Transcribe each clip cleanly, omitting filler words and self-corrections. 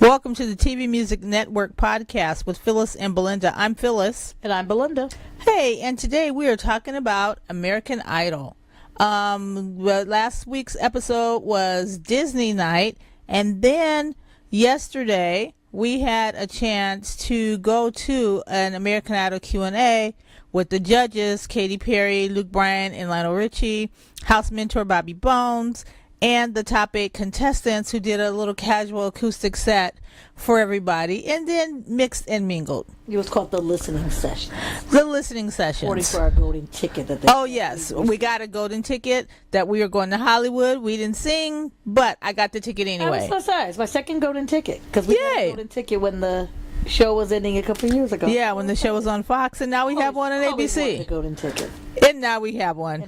Welcome to the TVMusic Network Podcast with Phyllis and Belinda. I'm Phyllis. And I'm Belinda. Hey, and today we are talking about American Idol. Last week's episode was Disney night, and then yesterday we had a chance to go to an American Idol Q&A with the judges, Katy Perry, Luke Bryan, and Lionel Richie, house mentor Bobby Bones, and the top 8 contestants who did a little casual acoustic set for everybody, and then mixed and mingled. It was called the listening session. The listening sessions. 40 for our golden ticket. Oh, yes. We got a golden ticket that we were going to Hollywood. We didn't sing, but I got the ticket anyway. I'm so sorry. It's my second golden ticket. Because we got a golden ticket when the show was ending a couple of years ago. Yeah, when the show was on Fox, and now we have one on ABC. The golden ticket. And now we have one.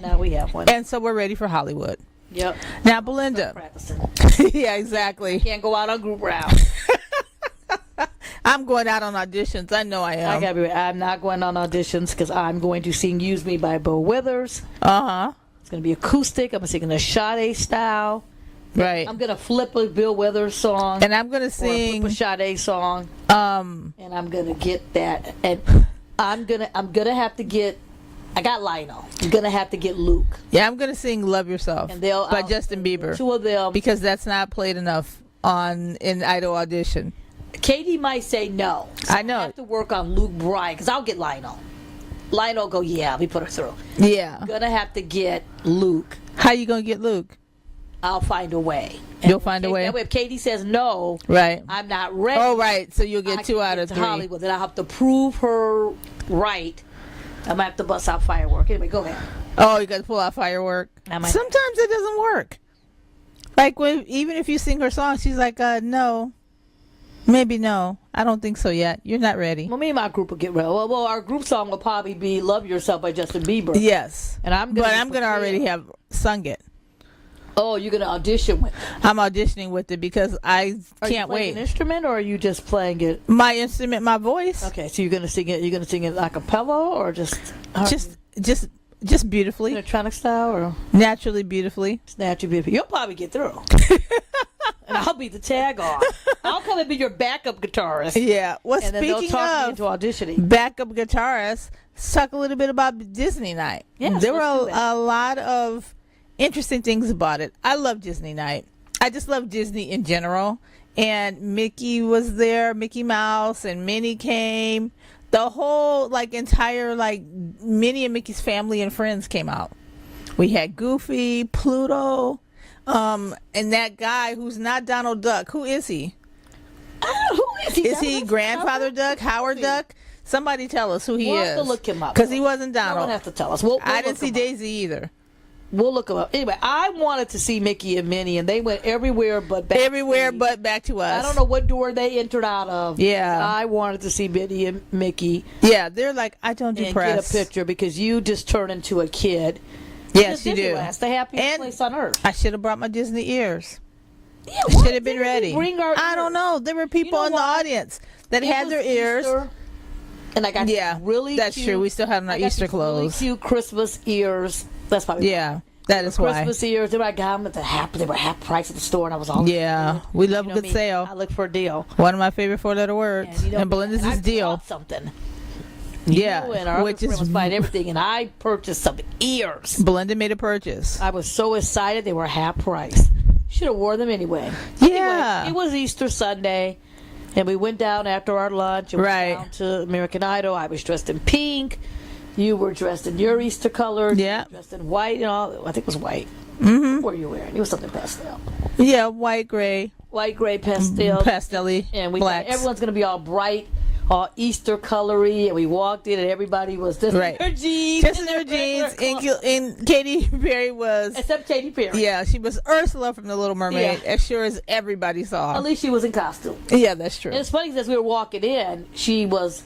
And so we're ready for Hollywood. Yep. Now, Belinda. Yeah, exactly. Can't go out on group round. I'm going out on auditions. I know I am. I'm not going on auditions because I'm going to sing "Use Me" by Bo Withers. It's going to be acoustic. I'm singing a Sade style. Right. I'm going to flip a Bill Withers song. And I'm going to sing a Sade song. And I'm going to get that. And I'm going to have to get. I got Lionel. I'm going to have to get Luke. Yeah, I'm going to sing Love Yourself by Justin Bieber. Two of them. Because that's not played enough in Idol audition. Katie might say no. So I know. I have to work on Luke Bryan because I'll get Lionel. Lionel go, yeah, we put her through. Yeah. I'm going to have to get Luke. How you going to get Luke? I'll find a way. You'll find a way? That way, if Katie says no, right, I'm not ready. Oh, right. So you'll get 2 out of 3. Hollywood. Then I'll have to prove her right. I might have to bust out firework. Anyway, go ahead. Oh, you got to pull out firework. Sometimes it doesn't work. Like even if you sing her song, she's like, no. Maybe no. I don't think so yet. You're not ready. Well, me and my group will get ready. Well, our group song will probably be "Love Yourself" by Justin Bieber. Yes. And I'm gonna already have sung it. Oh, you're gonna audition with it? I'm auditioning with it because I can't wait. Are you playing an instrument or are you just playing it? My instrument, my voice. Okay, so you're gonna sing it. You're gonna sing it a cappella or just beautifully, electronic style or naturally beautifully. It's naturally beautiful. You'll probably get through. And I'll be the tag on. I'll come and be your backup guitarist. Yeah. Well, and speaking of into auditioning. Backup guitarist, let's talk a little bit about Disney night. Yes, there were a lot of interesting things about it. I love Disney night. I just love Disney in general. And Mickey was there, Mickey Mouse, and Minnie came. The whole entire Minnie and Mickey's family and friends came out. We had Goofy, Pluto, and that guy who's not Donald Duck. Who is he? Who is he? Is he Grandfather Duck? Howard Duck? Somebody tell us who he is. We'll have to look him up. Because he wasn't Donald. You don't have to tell us. I didn't see Daisy either. We'll look them up. Anyway, I wanted to see Mickey and Minnie, and they went everywhere but back. Everywhere but back to us. I don't know what door they entered out of. Yeah. I wanted to see Minnie and Mickey. Yeah, they're like, I don't do press. And get a picture because you just turn into a kid. Yes, you do. It's the happiest place on earth. I should have brought my Disney ears. Yeah, I should have been ready. I don't know. There were people in the audience that had their ears. Easter, and I got really that's cute, true. We still have our Easter clothes. Really cute Christmas ears. That's probably that is why. Christmas ears. They were they were half price at the store, and I was all we love a good sale. I look for a deal. One of my favorite 4-letter words, and Belinda's is deal. Something. Which is buying everything, and I purchased some ears. Belinda made a purchase. I was so excited; they were half price. Should have wore them anyway. Yeah, anyway, it was Easter Sunday, and we went down after our lunch. And went down to American Idol. I was dressed in pink. You were dressed in your Easter colors. Yeah, dressed in white. I think it was white. Mm-hmm. What were you wearing? It was something pastel. Yeah, white, gray, pastel, pastel-y, and everyone's gonna be all bright. All Easter colory, and we walked in, and everybody was just in their jeans. Just in their jeans, and Katy Perry was... Except Katy Perry. Yeah, she was Ursula from The Little Mermaid, as sure as everybody saw. At least she was in costume. Yeah, that's true. And it's funny, because as we were walking in, she was...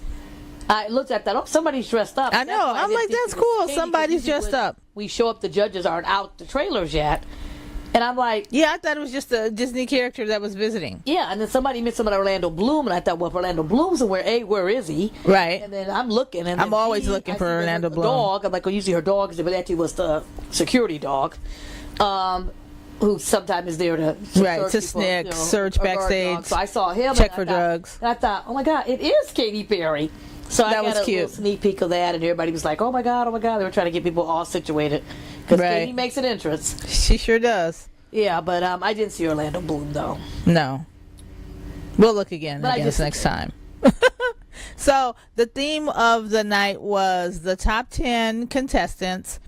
I looked at that, somebody's dressed up. I know, I'm like, that's cool, somebody's dressed up. We show up, the judges aren't out the trailers yet. And I'm like... Yeah, I thought it was just a Disney character that was visiting. Yeah, and then somebody mentioned Orlando Bloom, and I thought, well, if Orlando Bloom's where is he? Right. And then I'm looking, and I'm always looking for Orlando Bloom. Dog. I'm like, well, usually her dog, but actually was the security dog. who sometimes is there to snick, search backstage. So I saw him, check for drugs. And I thought, oh my God, it is Katy Perry. So I got a little sneak peek of that, and everybody was like, oh my God. They were trying to get people all situated. Because Katy makes an entrance. She sure does. Yeah, but I didn't see Orlando Bloom, though. No. We'll look again, I guess, next time. So the theme of the night was the top 10 contestants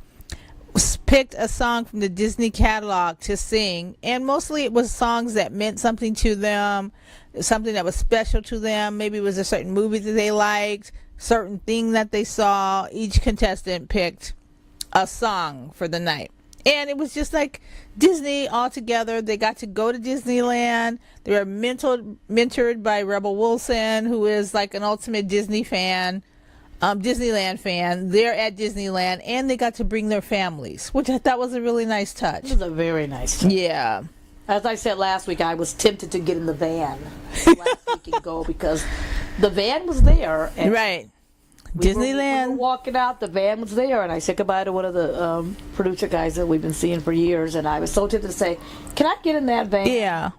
picked a song from the Disney catalog to sing, and mostly it was songs that meant something to them, something that was special to them. Maybe it was a certain movie that they liked, certain thing that they saw. Each contestant picked a song for the night, and it was just like Disney all together. They got to go to Disneyland. They were mentored by Rebel Wilson, who is like an ultimate Disney fan, Disneyland fan. They're at Disneyland, and they got to bring their families, which I thought was a really nice touch. It was a very nice touch. Yeah. As I said last week, I was tempted to get in the van last week and go, because the van was there. And right. We were walking out, the van was there, and I said goodbye to one of the producer guys that we've been seeing for years, and I was so tempted to say, can I get in that van? Yeah.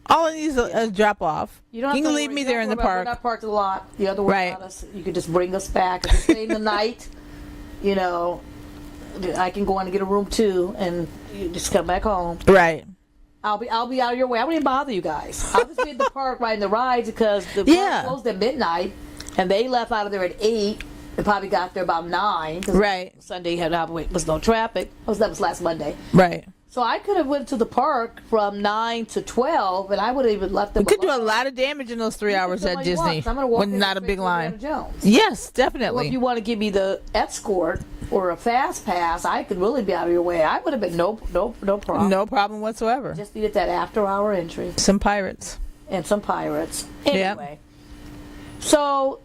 All it needs is a drop off. You can leave me there in the park. We're not parked a lot. You have to worry about us. You can just bring us back. If you stay in the night, I can go on and get a room too, and you just come back home. Right. I'll be out of your way. I wouldn't even bother you guys. I'll just be in the park riding the rides, because the park closed at midnight, and they left out of there at 8. They probably got there about 9. Right. Sunday was no traffic. That was last Monday. Right. So I could have went to the park from 9 to 12, and I would have even left them. We could do a lot of damage in those 3 hours at Disney. I'm going to walk with not a big line. Jones. Yes, definitely. Well, if you want to give me the escort or a fast pass, I could really be out of your way. I would have been no problem. No problem whatsoever. Just needed that after-hour entry. Some pirates. Anyway, so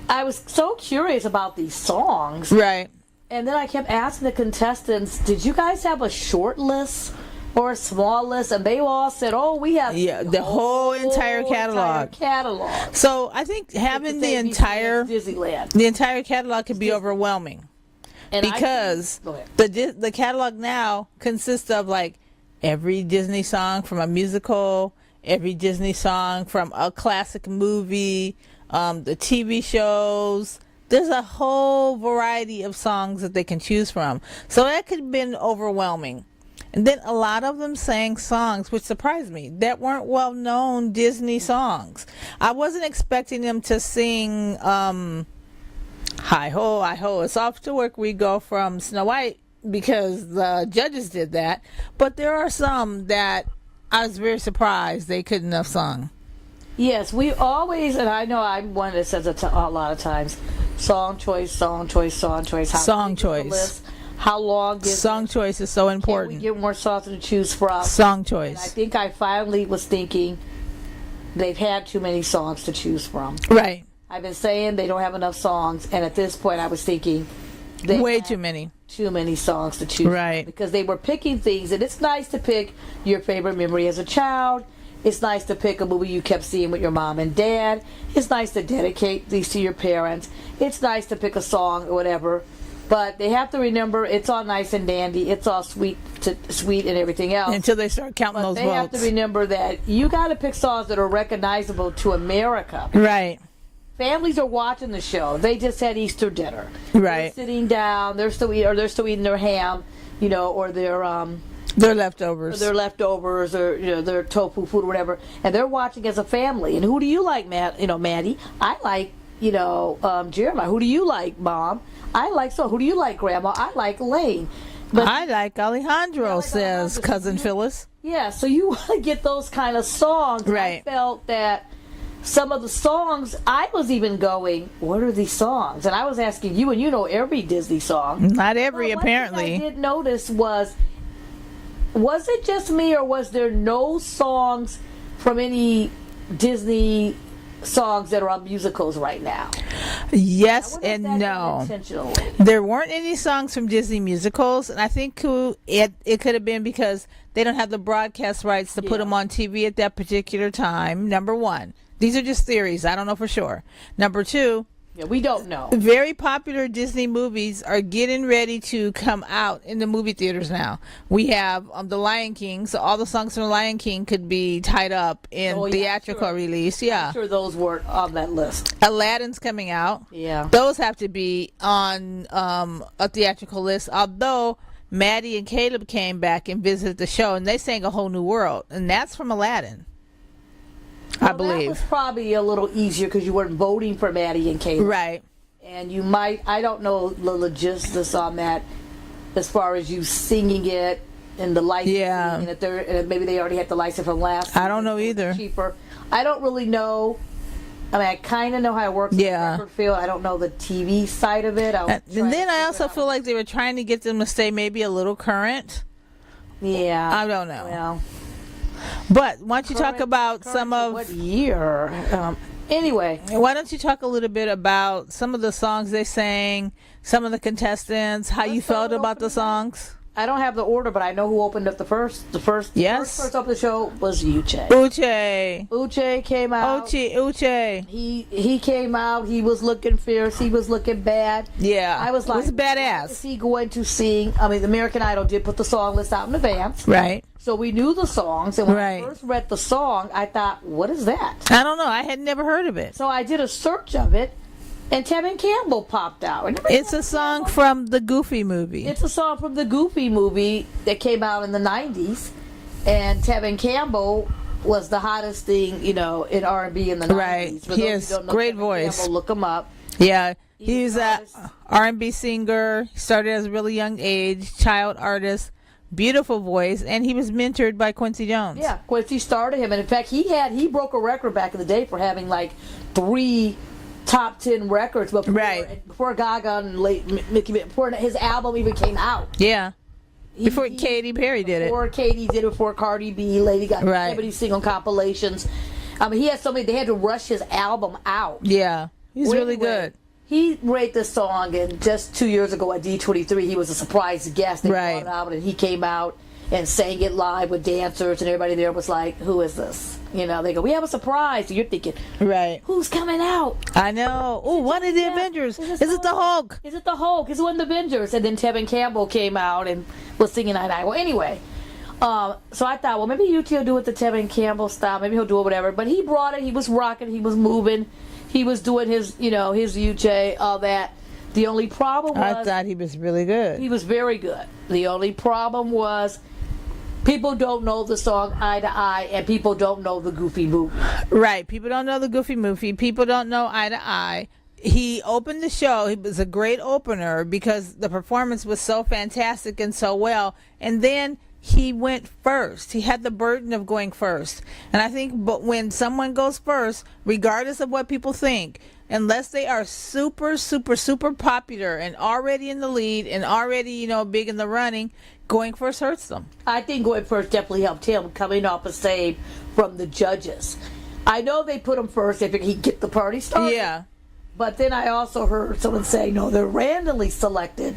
I was so curious about these songs. Right. And then I kept asking the contestants, did you guys have a short list or a small list? And they all said, oh, we have the whole entire catalog. So I think having the entire Disneyland, the entire catalog could be overwhelming, because the catalog now consists of like every Disney song from a musical, every Disney song from a classic movie, the TV shows. There's a whole variety of songs that they can choose from. So that could have been overwhelming. And then a lot of them sang songs, which surprised me, that weren't well-known Disney songs. I wasn't expecting them to sing Hi Ho, Hi Ho, It's Off to Work We Go from Snow White, because the judges did that. But there are some that I was very surprised they couldn't have sung. Yes, we always, and I know I'm one that says it a lot of times, song choice. Song choice. How long is song choice is so important. Can we get more songs to choose from? Song choice. And I think I finally was thinking they've had too many songs to choose from. Right. I've been saying they don't have enough songs, and at this point I was thinking way too many. Too many songs to choose from, because they were picking things, and it's nice to pick your favorite memory as a child. It's nice to pick a movie you kept seeing with your mom and dad. It's nice to dedicate these to your parents. It's nice to pick a song or whatever. But they have to remember it's all nice and dandy. It's all sweet and everything else. Until they start counting those votes. They have to remember that you got to pick songs that are recognizable to America. Right. Families are watching the show. They just had Easter dinner. Right. They're sitting down. They're still eating their ham, or their leftovers. Or their leftovers, or their tofu food or whatever, and they're watching as a family. And who do you like, Maddie? I like, Jeremih. Who do you like, Mom? I like Who do you like, Grandma? I like Lane. But I like Alejandro, says Cousin Phyllis. Yeah, so you want to get those kind of songs. Right. I felt that some of the songs, I was even going, what are these songs? And I was asking you, and you know every Disney song. Not every, apparently. What I did notice was it just me, or was there no songs from any Disney songs that are on musicals right now? Yes and no. There weren't any songs from Disney musicals, and I think it could have been because they don't have the broadcast rights to put them on TV at that particular time. Number one. These are just theories. I don't know for sure. Number two, Yeah, we don't know. Very popular Disney movies are getting ready to come out in the movie theaters now. We have The Lion King, so all the songs from The Lion King could be tied up in theatrical release. Yeah, I'm sure those were on that list. Aladdin's coming out. Yeah, those have to be on a theatrical list. Although Maddie and Caleb came back and visited the show, and they sang A Whole New World, and that's from Aladdin. Well, I believe that was probably a little easier because you weren't voting for Maddie and Katy. Right. And you might, I don't know the logistics on that as far as you singing it and the licensing. Yeah. And if and maybe they already had the license from last season. I don't know either. Cheaper. I don't really know. I mean, I kind of know how it works in the record field. I don't know the TV side of it. And then I also feel like they were trying to get them to stay maybe a little current. Yeah. I don't know. Well. But why don't you talk about some of... What year? Anyway. Why don't you talk a little bit about some of the songs they sang, some of the contestants, how you felt about the songs? I don't have the order, but I know who opened up the first. The first open the show was Uche. Uche came out. Uche. He came out. He was looking fierce. He was looking bad. Yeah. I was like, it was badass. Is he going to sing? I mean, the American Idol did put the song list out in advance. Right. So we knew the songs, and when I first read the song, I thought, what is that? I don't know. I had never heard of it. So I did a search of it, and Tevin Campbell popped out. It's a song from the Goofy movie. It's a song from the Goofy movie that came out in the 90s, and Tevin Campbell was the hottest thing, in R&B in the 90s. Right. He has great voice. Campbell, look him up. Yeah. He's a R&B singer. He started as a really young age, child artist. Beautiful voice, and he was mentored by Quincy Jones. Yeah, Quincy started him, and in fact, he broke a record back in the day for having like 3 top 10 records before Gaga and before his album even came out. Yeah, before Katy Perry did it. Before Katy did it, before Cardi B, Lady Gaga, everybody single compilations. I mean, he had so many. They had to rush his album out. Yeah, he's really good. He wrote this song, and just 2 years ago at D23, he was a surprise guest. They brought out, and he came out and sang it live with dancers, and everybody there was like, "Who is this?" They go, "We have a surprise." And you're thinking, right? Who's coming out? I know. Oh, one of the Avengers. Is it the Hulk? Is it the Hulk? Is it one of the Avengers? And then Tevin Campbell came out and was singing "I." Well, anyway. So I thought, well, maybe UT will do it the Tevin Campbell style. Maybe he'll do it whatever. But he brought it. He was rocking. He was moving. He was doing his, his UJ, all that. The only problem was... I thought he was really good. He was very good. The only problem was people don't know the song Eye to Eye, and people don't know the Goofy movie. Right. People don't know the Goofy movie. People don't know Eye to Eye. He opened the show. He was a great opener because the performance was so fantastic and so well. And then... he went first. He had the burden of going first. And I think when someone goes first, regardless of what people think, unless they are super, super, super popular and already in the lead and already, big in the running, going first hurts them. I think going first definitely helped him coming off a save from the judges. I know they put him first if he'd get the party started. Yeah. But then I also heard someone say, no, they're randomly selected.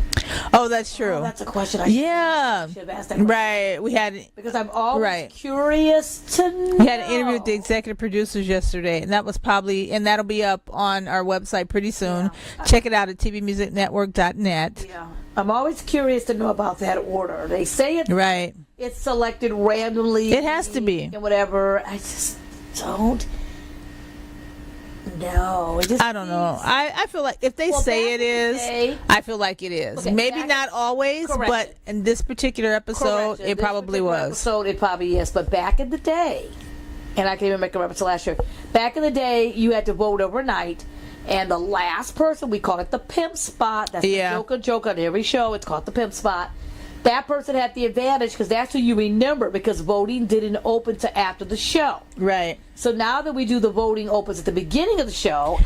Oh, that's true. Oh, that's a question I should have asked that question. Right. We had... because I'm always curious to know. We had an interview with the executive producers yesterday, and that was and that'll be up on our website pretty soon. Yeah. Check it out at TVMusicNetwork.net. Yeah. I'm always curious to know about that order. They say it's selected randomly. It has to be. And whatever. I just don't... No, I don't know. I feel like if they say it is, I feel like it is. Okay, maybe not always, but in this particular episode, it probably was. It probably is. But back in the day, and I can even make a reference to last year. Back in the day, you had to vote overnight, and the last person, we call it the pimp spot. That's the joke on every show. It's called the pimp spot. That person had the advantage because that's who you remember because voting didn't open to after the show. Right. So now that we do the voting opens at the beginning of the show,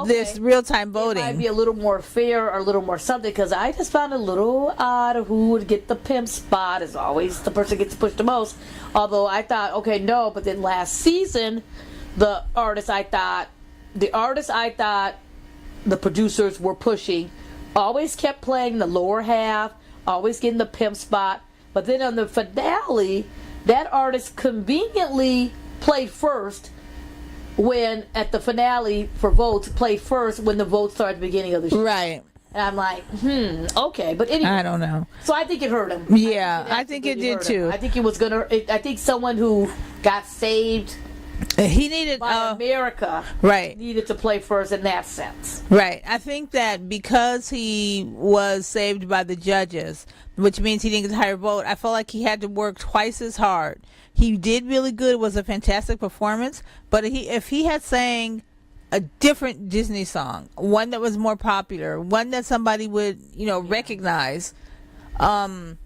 this real-time voting, it might be a little more fair or a little more something because I just found a little odd of who would get the pimp spot. As always, the person gets pushed the most. Although I thought, okay, no, but then last season, the artist I thought the producers were pushing always kept playing the lower half. Always getting the pimp spot. But then on the finale, that artist conveniently played first when at the finale for votes play first when the votes start at the beginning of the show. Right. And I'm like, okay, but anyway. I don't know. So I think it hurt him. Yeah, I think it did too. I think it was gonna. I think someone who got saved. He needed by America. Right. Needed to play first in that sense. Right. I think that because he was saved by the judges, which means he didn't get the higher vote, I felt like he had to work twice as hard. He did really good. It was a fantastic performance. But if he had sang a different Disney song, one that was more popular, one that somebody would, recognize, it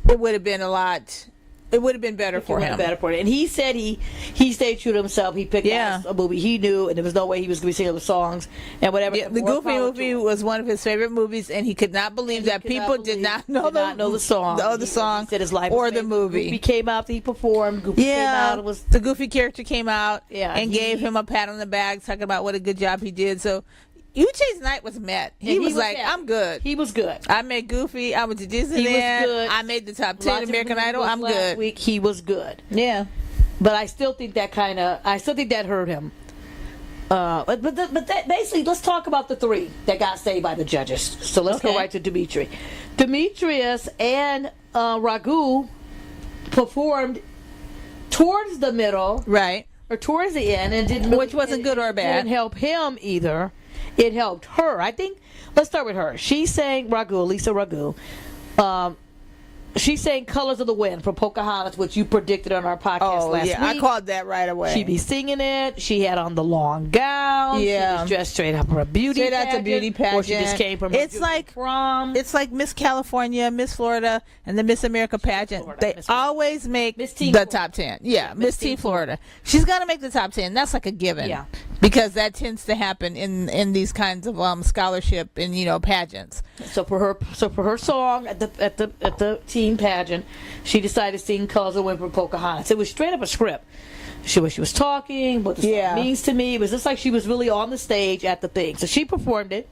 would have been a lot. It would have been better for him. And he said he stayed true to himself. He picked out a movie he knew, and there was no way he was going to be singing the songs and whatever. Yeah, the Goofy movie was one of his favorite movies, and he could not believe that people did not know the song. He said his life or the movie. Goofy came out, he performed. Goofy came out. The Goofy character came out and gave him a pat on the back, talking about what a good job he did. So Uche's night was met. He was like, happy. I'm good. He was good. I made Goofy. I went to Disneyland. He was good. I made the top 10 American Idol. I'm good. Last week he was good. Yeah. But I still think that hurt him. But basically, let's talk about the three that got saved by the judges. So let's go right to Dimitri. Demetrius and Raghu performed towards the middle. Right. Or towards the end. And didn't Which wasn't good or bad. Didn't help him either. It helped her. I think, let's start with her. She sang Lisa Raghu. She sang Colors of the Wind from Pocahontas, which you predicted on our podcast last week. I called that right away. She'd be singing it. She had on the long gown. Yeah. She was dressed straight up for a beauty pageant. Straight out the beauty pageant. Or she just came from prom. It's like Miss California, Miss Florida, and the Miss America pageant. They always make the top 10. Yeah, Miss Teen Florida. She's got to make the top 10. That's like a given. Yeah. Because that tends to happen in these kinds of scholarship and pageants. So for her song at the teen pageant, she decided to sing "Colors of the Wind" from Pocahontas. It was straight up a script. She was talking, what the song means to me. It was just like she was really on the stage at the thing. So she performed it.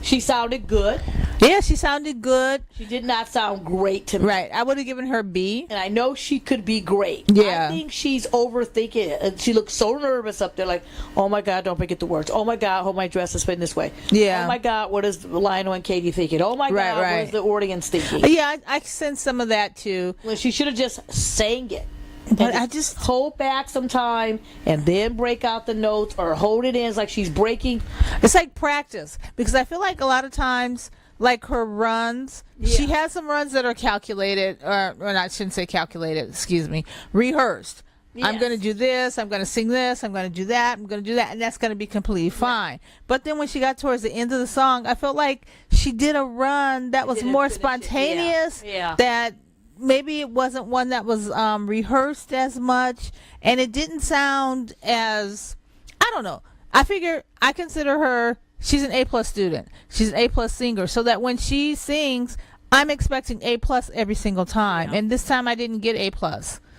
She sounded good. Yeah, she sounded good. She did not sound great to me. Right. I would have given her B. And I know she could be great. Yeah. I think she's overthinking it. And she looks so nervous up there, like, oh my God, don't forget the words. Oh my God, I hope my dress is fitting this way. Yeah. Oh my God, what is Lionel and Katy thinking? Oh my God, what is the audience thinking? Yeah, I sense some of that too. Well, she should have just sang it. But I just hold back some time and then break out the notes or hold it in. It's like she's breaking. It's like practice, because I feel like a lot of times, like her runs, she has some runs that are calculated, or I shouldn't say calculated, excuse me, rehearsed. Yes. I'm going to do this, I'm going to sing this, I'm going to do that, I'm going to do that, and that's going to be completely fine. But then when she got towards the end of the song, I felt like she did a run that was more spontaneous, that maybe it wasn't one that was rehearsed as much, and it didn't sound as, I don't know. I consider her, she's an A+ student. She's an A+ singer, so that when she sings, I'm expecting A+ every single time. Yeah. And this time I didn't get A+.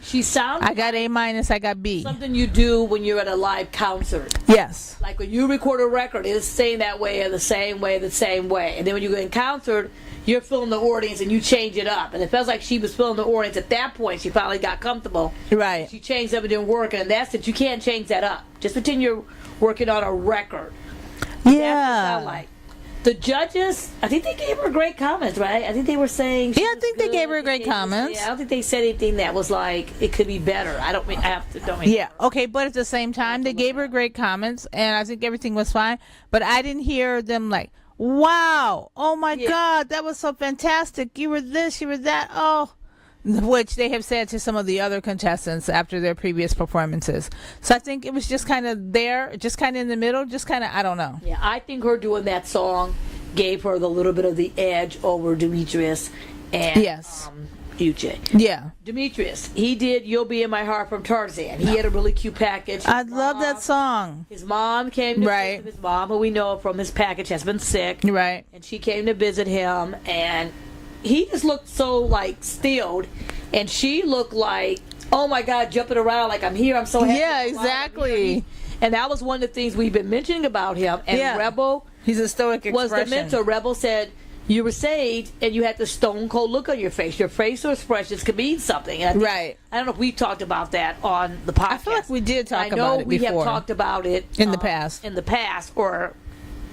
She sounded. I got A-, I got B. Something you do when you're at a live concert. Yes. Like when you record a record, it's saying that way or the same way. And then when you go in concert, you're feeling the audience and you change it up. And it feels like she was feeling the audience at that point. She finally got comfortable. Right. She changed up and didn't work. And that's it. You can't change that up. Just pretend you're working on a record. Yeah. That's what it sound like. The judges, I think they gave her great comments, right? I think they were saying. Yeah, I think they gave her great comments. I don't think they said anything that was like it could be better. Yeah, okay, but at the same time, they gave her great comments, and I think everything was fine. But I didn't hear them like, "Wow, oh my God, that was so fantastic! You were this, you were that." Oh. Which they have said to some of the other contestants after their previous performances. So I think it was just kind of there, just kind of in the middle, just kind of, I don't know. Yeah, I think her doing that song gave her the little bit of the edge over Demetrius and Uche. Yeah. Demetrius, he did You'll Be in My Heart from Tarzan. He had a really cute package. I love that song. His mom came to visit his mom, who we know from his package has been sick. Right. And she came to visit him, and he just looked so like stilled, and she looked like, oh my God, jumping around like I'm here, I'm so happy. Yeah, exactly. And that was one of the things we've been mentioning about him. And Rebel, he's a stoic expression. Was the mentor. Rebel said you were saved, and you had the stone cold look on your face. Your facial expressions could mean something. And I think, Right. I don't know if we talked about that on the podcast. I feel like we did talk about it I know we before. have talked about it In the past. In the past, or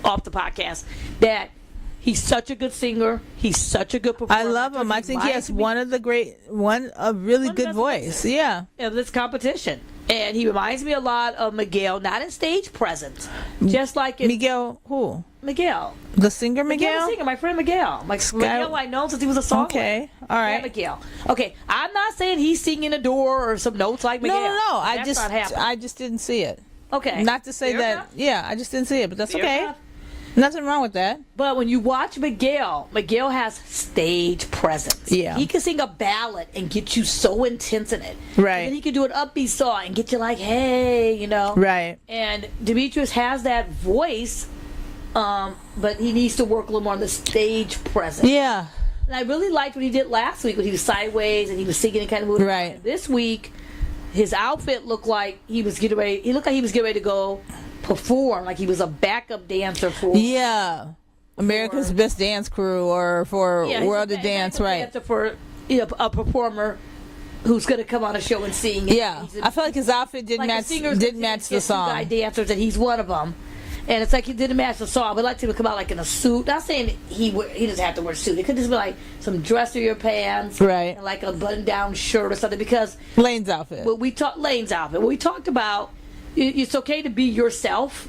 off the podcast, that he's such a good singer. He's such a good performer. I love him. I think he has a really good voice. Yeah. Of this competition. And he reminds me a lot of Miguel, not in stage presence. Just like in Miguel, who? Miguel. The singer Miguel? The singer, my friend Miguel. Miguel I know since he was a songwriter. Okay, all right. Yeah, Miguel. Okay, I'm not saying he's singing a door or some notes like Miguel. No. That's not happening. I just didn't see it. Okay. Not to say Fair that. enough. Yeah, I just didn't see it, but that's Fair okay. enough. Nothing wrong with that. But when you watch Miguel has stage presence. Yeah. He can sing a ballad and get you so intense in it. Right. And then he can do an upbeat song and get you like, hey, you know. Right. And Demetrius has that voice, but he needs to work a little more on the stage presence. Yeah. And I really liked what he did last week when he was sideways and he was singing and kind of moving. Right. And this week, his outfit looked like he was getting ready. He looked like he was getting ready to go perform, like he was a backup dancer for. Yeah. America's Best Dance Crew or for World of Dance, right? Dancer for a performer who's going to come on a show and sing. Yeah. I feel like his outfit didn't match the song. Guy dancers, and he's one of them. And it's like he didn't match the song. But I'd like him to come out like in a suit. Not saying he doesn't have to wear a suit. It could just be like some dress or your pants, right? And like a button-down shirt or something. Because Lane's outfit. Lane's outfit. What we talked about, it's okay to be yourself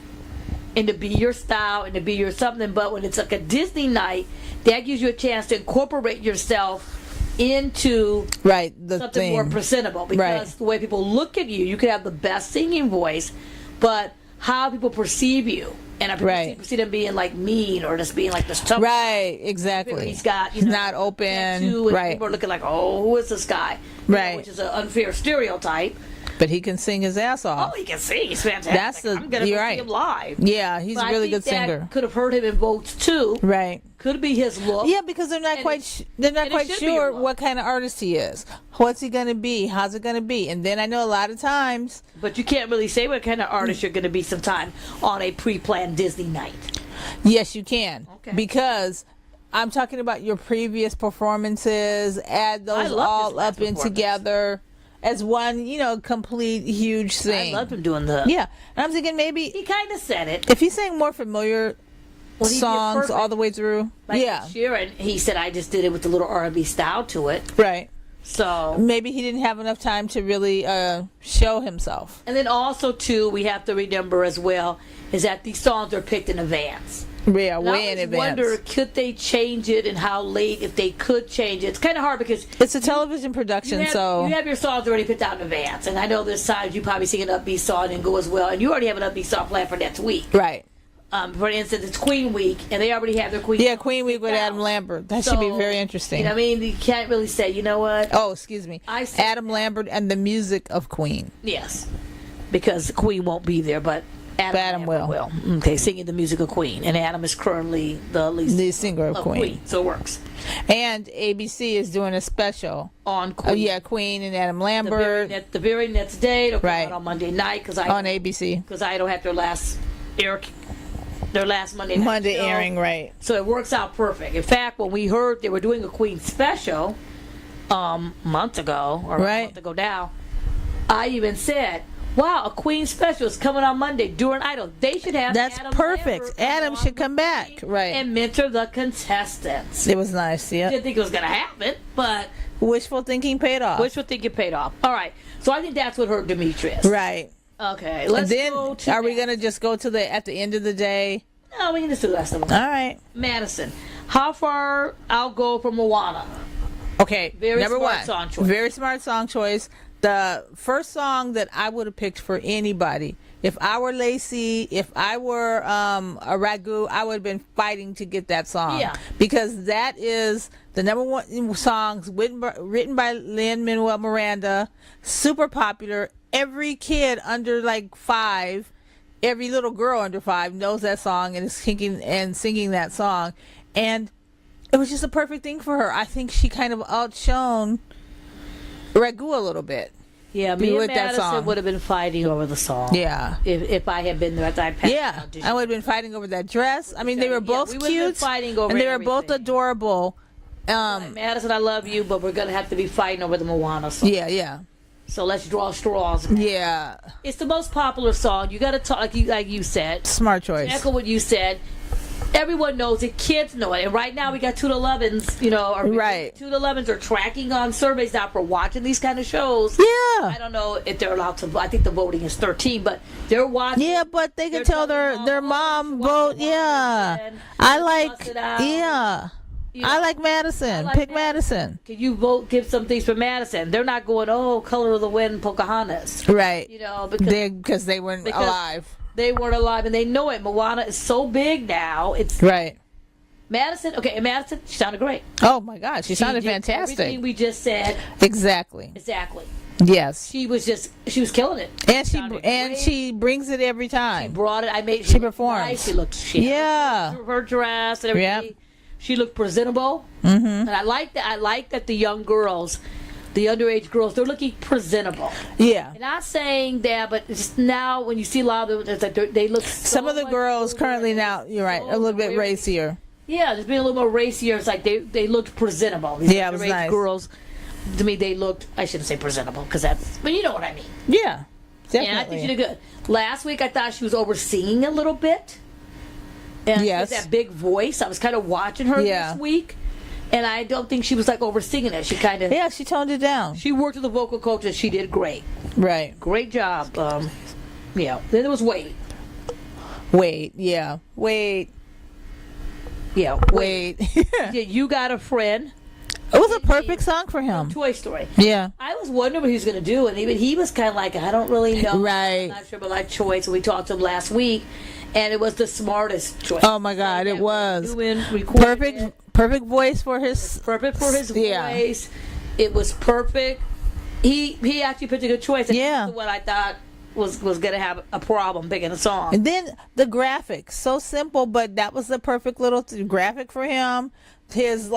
and to be your style and to be your something. But when it's like a Disney night, that gives you a chance to incorporate yourself into something more presentable. Because the way people look at you, you could have the best singing voice, but how people perceive you, and I perceive them being like mean or just being like this tough. Right, exactly. He's got, he's not open. And people are looking like, oh, who is this guy? Right, which is an unfair stereotype. But he can sing his ass off. Oh, he can sing. He's fantastic. I'm going to see him live. Yeah, he's a really good singer. Could have hurt him in votes too. Right. Could be his look. Yeah, because they're not quite sure what kind of artist he is. What's he going to be? How's it going to be? And then I know a lot of times. But you can't really say what kind of artist you're going to be sometime on a pre-planned Disney night. Yes, you can. Okay. Because I'm talking about your previous performances. Add those all up in together as one, complete huge thing. I loved him doing the. Yeah, and I'm thinking maybe he kind of said it. If he sang more familiar songs all the way through, like this year, and he said I just did it with a little R&B style to it. Right. So maybe he didn't have enough time to really show himself. And then also too, we have to remember as well is that these songs are picked in advance. Yeah, way in advance. I wonder, could they change it and how late, if they could change it? It's kind of hard because it's a television production, so you have your songs already picked out in advance. And I know there's times you probably sing an upbeat song and go as well, and you already have an upbeat song planned for next week. Right. For instance, it's Queen Week, and they already have their Queen. Yeah, Queen Week with Adam Lambert. That should be very interesting. You know what I mean? You can't really say, you know what? Oh, excuse me. Adam Lambert and the music of Queen. Yes, because Queen won't be there, but Adam will. Okay, singing the music of Queen, and Adam is currently the lead singer of Queen. So it works. And ABC is doing a special on Queen. Queen and Adam Lambert. The very next day, it'll come out on Monday night on ABC because I don't have their last Monday airing, right? So it works out perfect. In fact, when we heard they were doing a Queen special months ago or a month ago now, I even said, wow, a Queen special is coming on Monday during Idol. They should have Adam perfect. Lambert Adam should come back, right? And mentor the contestants. It was nice, yeah. Didn't think it was going to happen, but wishful thinking paid off. Wishful thinking paid off. All right. So I think that's what hurt Demetrius. Right. Okay. Let's go to are we going to just go to at the end of the day? No, we can just do the rest of them. All right. Madison. How far I'll go from Moana? Okay. Very number smart one. Song choice. Very smart song choice. The first song that I would have picked for anybody, if I were Lacey, if I were a Ragu, I would have been fighting to get that song. Yeah. Because that is the number one song written by Lin-Manuel Miranda, super popular. Every kid under like 5, every little girl under 5 knows that song and is singing that song. And it was just a perfect thing for her. I think she kind of outshone Ragu a little bit. Yeah, be me with and that Madison song. would have been fighting over the song. Yeah. If I had been there at that time. Yeah, I would have been fighting over that dress. I mean, they were both we would have been cute, fighting over and they were both everything. adorable. Madison, I love you, but we're gonna have to be fighting over the Moana song. Yeah. So let's draw straws. Yeah. It's the most popular song. You got to talk like you said. Smart choice. Echo what you said. Everyone knows it. Kids know it. And right now we got 2 to 11s. Right. 2 to 11s are tracking on surveys now for watching these kind of shows. Yeah. I don't know if they're allowed to. I think the voting is 13, but they're watching. Yeah, but they can tell their mom vote. Yeah. I like Madison. Pick Madison. Can you vote? Give some things for Madison. They're not going, Color of the Wind, Pocahontas. Right. Because they weren't alive. They weren't alive, and they know it. Moana is so big now. It's right. Madison. Okay, and Madison, she sounded great. Oh my God, she sounded fantastic. Everything we just said. Exactly. Yes. She was killing it. And she brings it every time. She brought it. She performed. Nice. She her dress and everything. Yep. She looked presentable, and I like that. I like that the young girls, the underage girls, they're looking presentable. Yeah. And not saying that, but just now when you see a lot of them, it's like they look. Some of the girls currently now, you're right, a little bit racier. Yeah, just being a little more racier. It's like they looked presentable. These it was nice. Girls, to me, they looked. I shouldn't say presentable because but you know what I mean. Yeah, definitely. And I think she did good. Last week, I thought she was over singing a little bit. And with that big voice, I was kind of watching her this week, and I don't think she was like over singing it. She kind of she toned it down. She worked with the vocal coach, and she did great. Right, great job. Then there was Wade. Yeah, You Got a Friend. It was a perfect song for him. Toy Story. Yeah. I was wondering what he was going to do, and even he was kind of like, I don't really know. Right. I'm not sure about my choice. And we talked to him last week, and it was the smartest choice. Oh my God, it was perfect voice for his. Perfect for his voice. It was perfect. He actually picked a good choice. And what I thought was going to have a problem picking a song. And then the graphics, so simple, but that was the perfect little graphic for him. His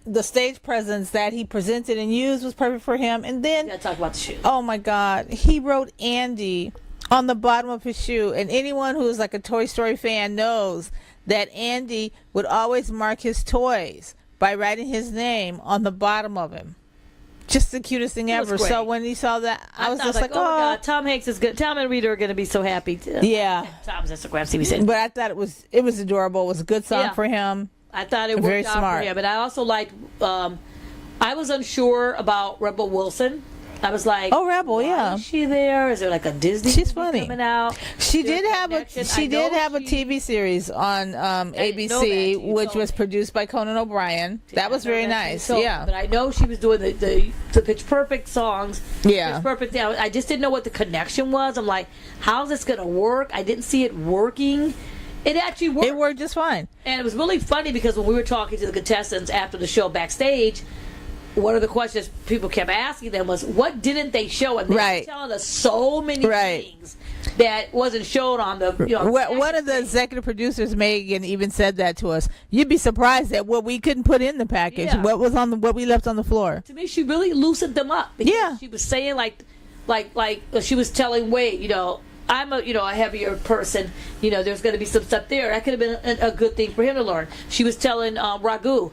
the stage presence that he presented and used was perfect for him. And then talk about the shoe. Oh my God, he wrote Andy on the bottom of his shoe, and anyone who's like a Toy Story fan knows that Andy would always mark his toys by writing his name on the bottom of him. Just the cutest thing ever. So when he saw that, I was just like, oh my God, Tom Hanks is good. Tom and Rita are going to be so happy. Yeah. Tom's Instagram TV. But I thought it was adorable. It was a good song for him. I thought it worked out for him. But I also liked, I was unsure about Rebel Wilson. I was like, oh, Rebel, yeah. Is she there? Is there like a Disney She's funny. coming out? She did have a TV series on ABC, which was produced by Conan O'Brien. That was very nice. Yeah. But I know she was doing the Pitch Perfect songs. Yeah. Pitch Perfect. I just didn't know what the connection was. I'm like, how's this going to work? I didn't see it working. It actually worked. It worked just fine. And it was really funny because when we were talking to the contestants after the show backstage, one of the questions people kept asking them was, what didn't they show? And they were telling us so many things that wasn't shown on the, one of the executive producers, Megan, even said that to us. You'd be surprised at what we couldn't put in the package, what we left on the floor. To me, she really loosened them up. Yeah. She was saying like she was telling Wade, I'm a heavier person. There's going to be some stuff there. That could have been a good thing for him to learn. She was telling Raghu,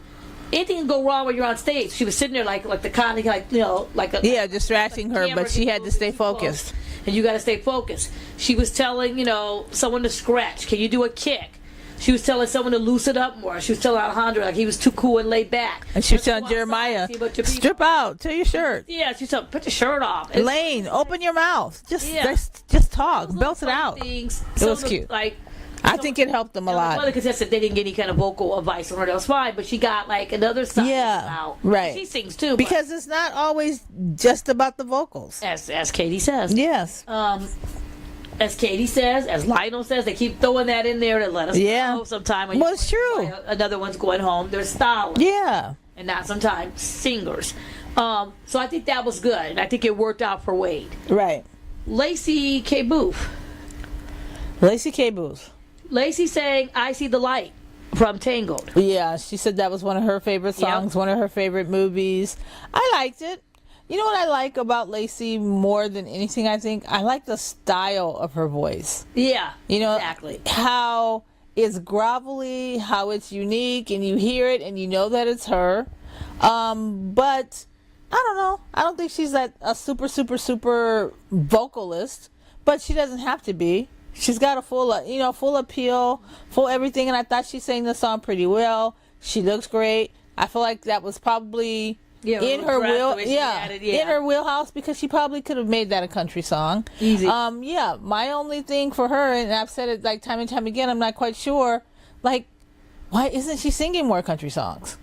anything can go wrong when you're on stage. She was sitting there like the kind of distracting her, but she had to stay focused. And you got to stay focused. She was telling someone to scratch. Can you do a kick? She was telling someone to loosen up more. She was telling Alejandro he was too cool and laid back. And she was telling Jeremiah, strip out, tear your shirt. Yeah, she said, put your shirt off. Lane, open your mouth. Just talk, belt it out. It was cute. I think it helped them a lot. One of the contestants, they didn't get any kind of vocal advice from her. That was fine, but she got another side out. Right. She sings too. Because it's not always just about the vocals. As Katie says. Yes. As Katie says, as Lionel says, they keep throwing that in there to let us know sometime. When it's true. Another one's going home. They're stylists. Yeah. And not sometimes singers. So I think that was good. And I think it worked out for Wade. Right. Lacey K. Booth. Lacey sang I See the Light from Tangled. Yeah, she said that was one of her favorite songs, one of her favorite movies. I liked it. You know what I like about Lacey more than anything, I think? I like the style of her voice. Yeah, You know, exactly. how it's grovelly, how it's unique, and you hear it and you know that it's her. But I don't know. I don't think she's a super vocalist, but she doesn't have to be. She's got a full appeal, full everything, and I thought she sang the song pretty well. She looks great. I feel like that was probably in her in her wheelhouse, because she probably could have made that a country song. Easy. My only thing for her, and I've said it like time and time again, I'm not quite sure, like, why isn't she singing more country songs?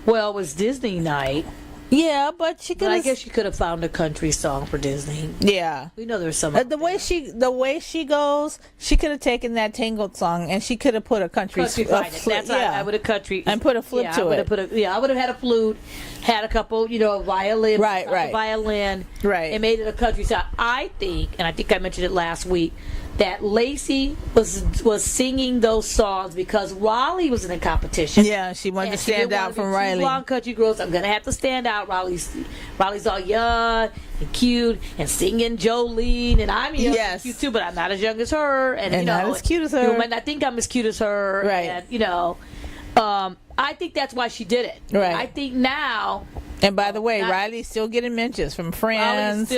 Well, it was Disney night. Yeah, but she could. I guess she could have found a country song for Disney. Yeah, we know there's some. The way she goes, she could have taken that Tangled song and she could have put a country. That's right. I would have country and put a flip to it. I would have had a flute, had a couple, a violin, violin, and made it a country song. I think I mentioned it last week, that Lacey was singing those songs because Raleigh was in a competition. Yeah, she wanted to stand out from Riley. Long country girls, I'm gonna have to stand out. Raleigh's all young and cute and singing Jolene, and I'm young and cute too, but I'm not as young as her, and not as cute as her. You might not think I'm as cute as her, right? And I think that's why she did it. Right. I think now. And by the way, Riley's still getting mentions from friends,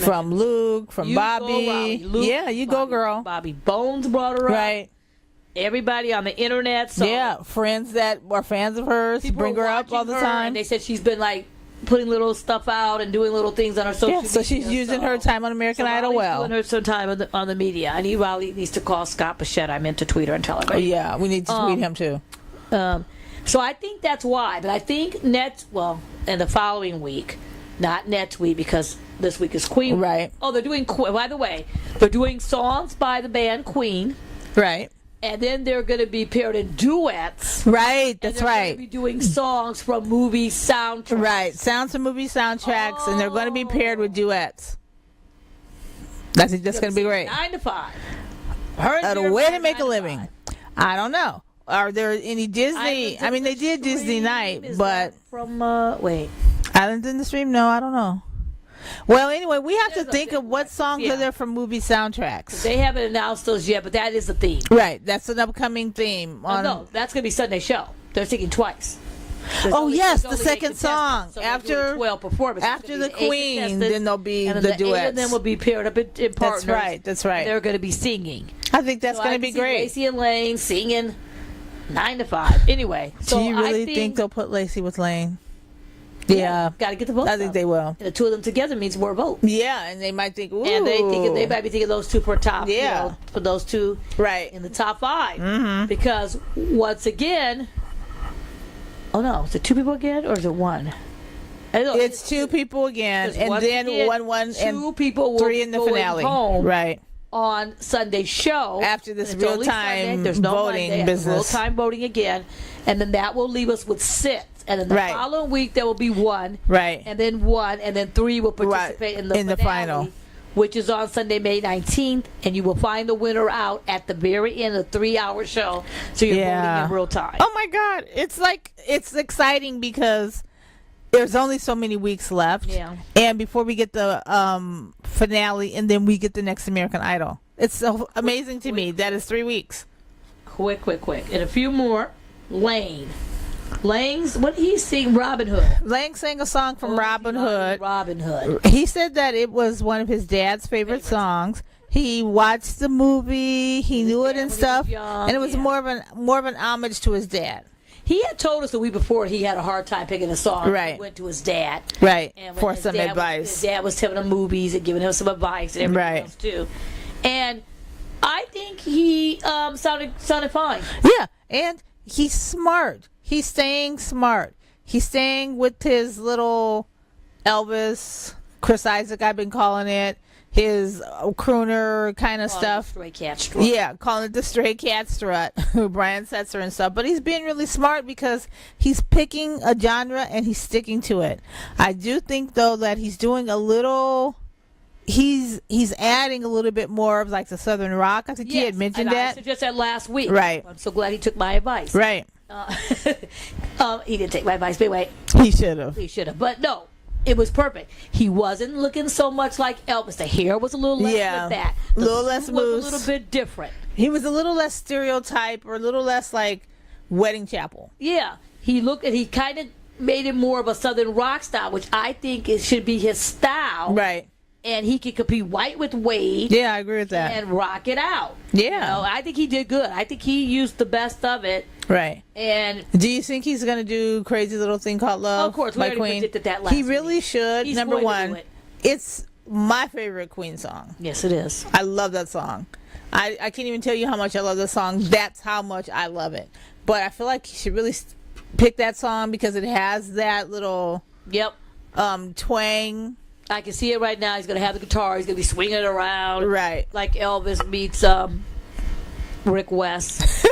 from Luke, from Bobby. Luke, you go, girl. Bobby Bones brought her up. Right. Everybody on the internet. So friends that are fans of hers bring her up all the time. And they said she's been like putting little stuff out and doing little things on her social media. So she's using her time on American Idol well. Doing her some time on the media. I need Riley needs to call Scott Bichette. I meant to tweet her and tell her. Yeah, we need to tweet him too. So I think that's why. But I think in the following week, not next week, because this week is Queen. Right. Oh, they're doing, by the way, they're doing songs by the band Queen. Right. And then they're going to be paired in duets. Right, that's right. They're going to be doing songs from movie soundtracks. Right, sounds from movie soundtracks, and they're going to be paired with duets. I think that's going to be great. 9 to 5. A way to make a living. I don't know. Are there any Disney? I mean, they did Disney night, but from Islands in the Stream? No, I don't know. Well, anyway, we have to think of what songs are there from movie soundtracks. They haven't announced those yet, but that is the theme. Right, that's an upcoming theme. No, that's going to be Sunday show. They're singing twice. The second song so after 12 performances. After the Queen, then there'll be the duets. 8 of them will be paired up in partners. That's right. They're going to be singing. I think that's going to be great. Lacey and Lane singing 9 to 5. Anyway, so do you really think they'll put Lacey with Lane? Yeah, got to get the votes. I think they will. And the two of them together means more votes. Yeah, and they might think, ooh. And they might be thinking those two for top. Yeah, for those two, right in the top 5. Mm-hmm. Because once again, is it 2 people again or is it 1? It's 2 people again, and then again, one, 2 and people will 3 in the finale. Home right. On Sunday's show after this real time there's no voting Monday, business. Real time voting again, and then that will leave us with 6. And then the following week there will be 1, right? And then 1, and then 3 will participate in the final, which is on Sunday, May 19th. And you will find the winner out at the very end of the 3-hour show. So you're voting in real time. Oh my God, it's exciting because there's only so many weeks left. Yeah. And before we get the finale, and then we get the next American Idol. It's so amazing to me that it's 3 weeks. Quick. And a few more. Lang's, what did he sing? Robin Hood. Lang sang a song from Robin Hood. Robin Hood. He said that it was one of his dad's favorite songs. He watched the movie. He knew it and stuff, and it was more of an homage to his dad. He had told us the week before he had a hard time picking a song. Right. He went to his dad. Right. And for some advice. His dad was telling him movies and giving him some advice and everything else too. And I think he sounded fine. Yeah, and he's smart. He's staying smart. He's staying with his little Elvis, Chris Isaak, I've been calling it, his crooner kind of stuff. Stray cat strut. Yeah, calling it the stray cat strut, Bryan Setzer and stuff. But he's being really smart because he's picking a genre and he's sticking to it. I do think, though, that he's doing a little... He's adding a little bit more of like the Southern rock. I think he had mentioned that. I suggested that last week. Right. I'm so glad he took my advice. Right. He didn't take my advice, but anyway. He should have. But no. It was perfect. He wasn't looking so much like Elvis. The hair was a little less like that. A little less loose. Was a little bit different. He was a little less stereotype, or a little less like Wedding Chapel. Yeah, he kind of made it more of a Southern rock style, which I think it should be his style. Right. And he could compete white with Wade. Yeah, I agree with that. And rock it out. Yeah. You know, I think he did good. I think he used the best of it. Right. And do you think he's going to do Crazy Little Thing Called Love? Of course, we by already Queen? predicted that last He really week. should. He's Number going to one, do it. It's my favorite Queen song. Yes, it is. I love that song. I can't even tell you how much I love the song. That's how much I love it. But I feel like he should really pick that song because it has that little twang. I can see it right now. He's going to have the guitar. He's going to be swinging it around. Right. Like Elvis meets Rick West.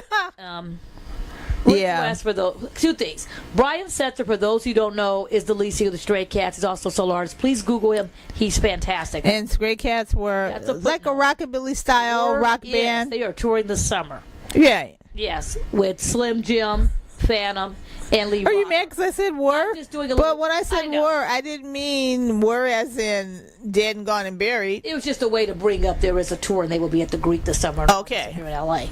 Rick West, for the two things. Bryan Setzer, for those who don't know, is the lead singer of the Stray Cats. He's also a solo artist. Please Google him. He's fantastic. And Stray Cats were like a rockabilly style rock band. They are touring this summer. Yeah. Yes, with Slim Jim, Phantom, and Lee. Are you mad because I said were? I'm just doing a but little, when I said were, I didn't mean were as in dead and gone and buried. It was just a way to bring up there is a tour, and they will be at the Greek this summer. Okay. Here in L.A.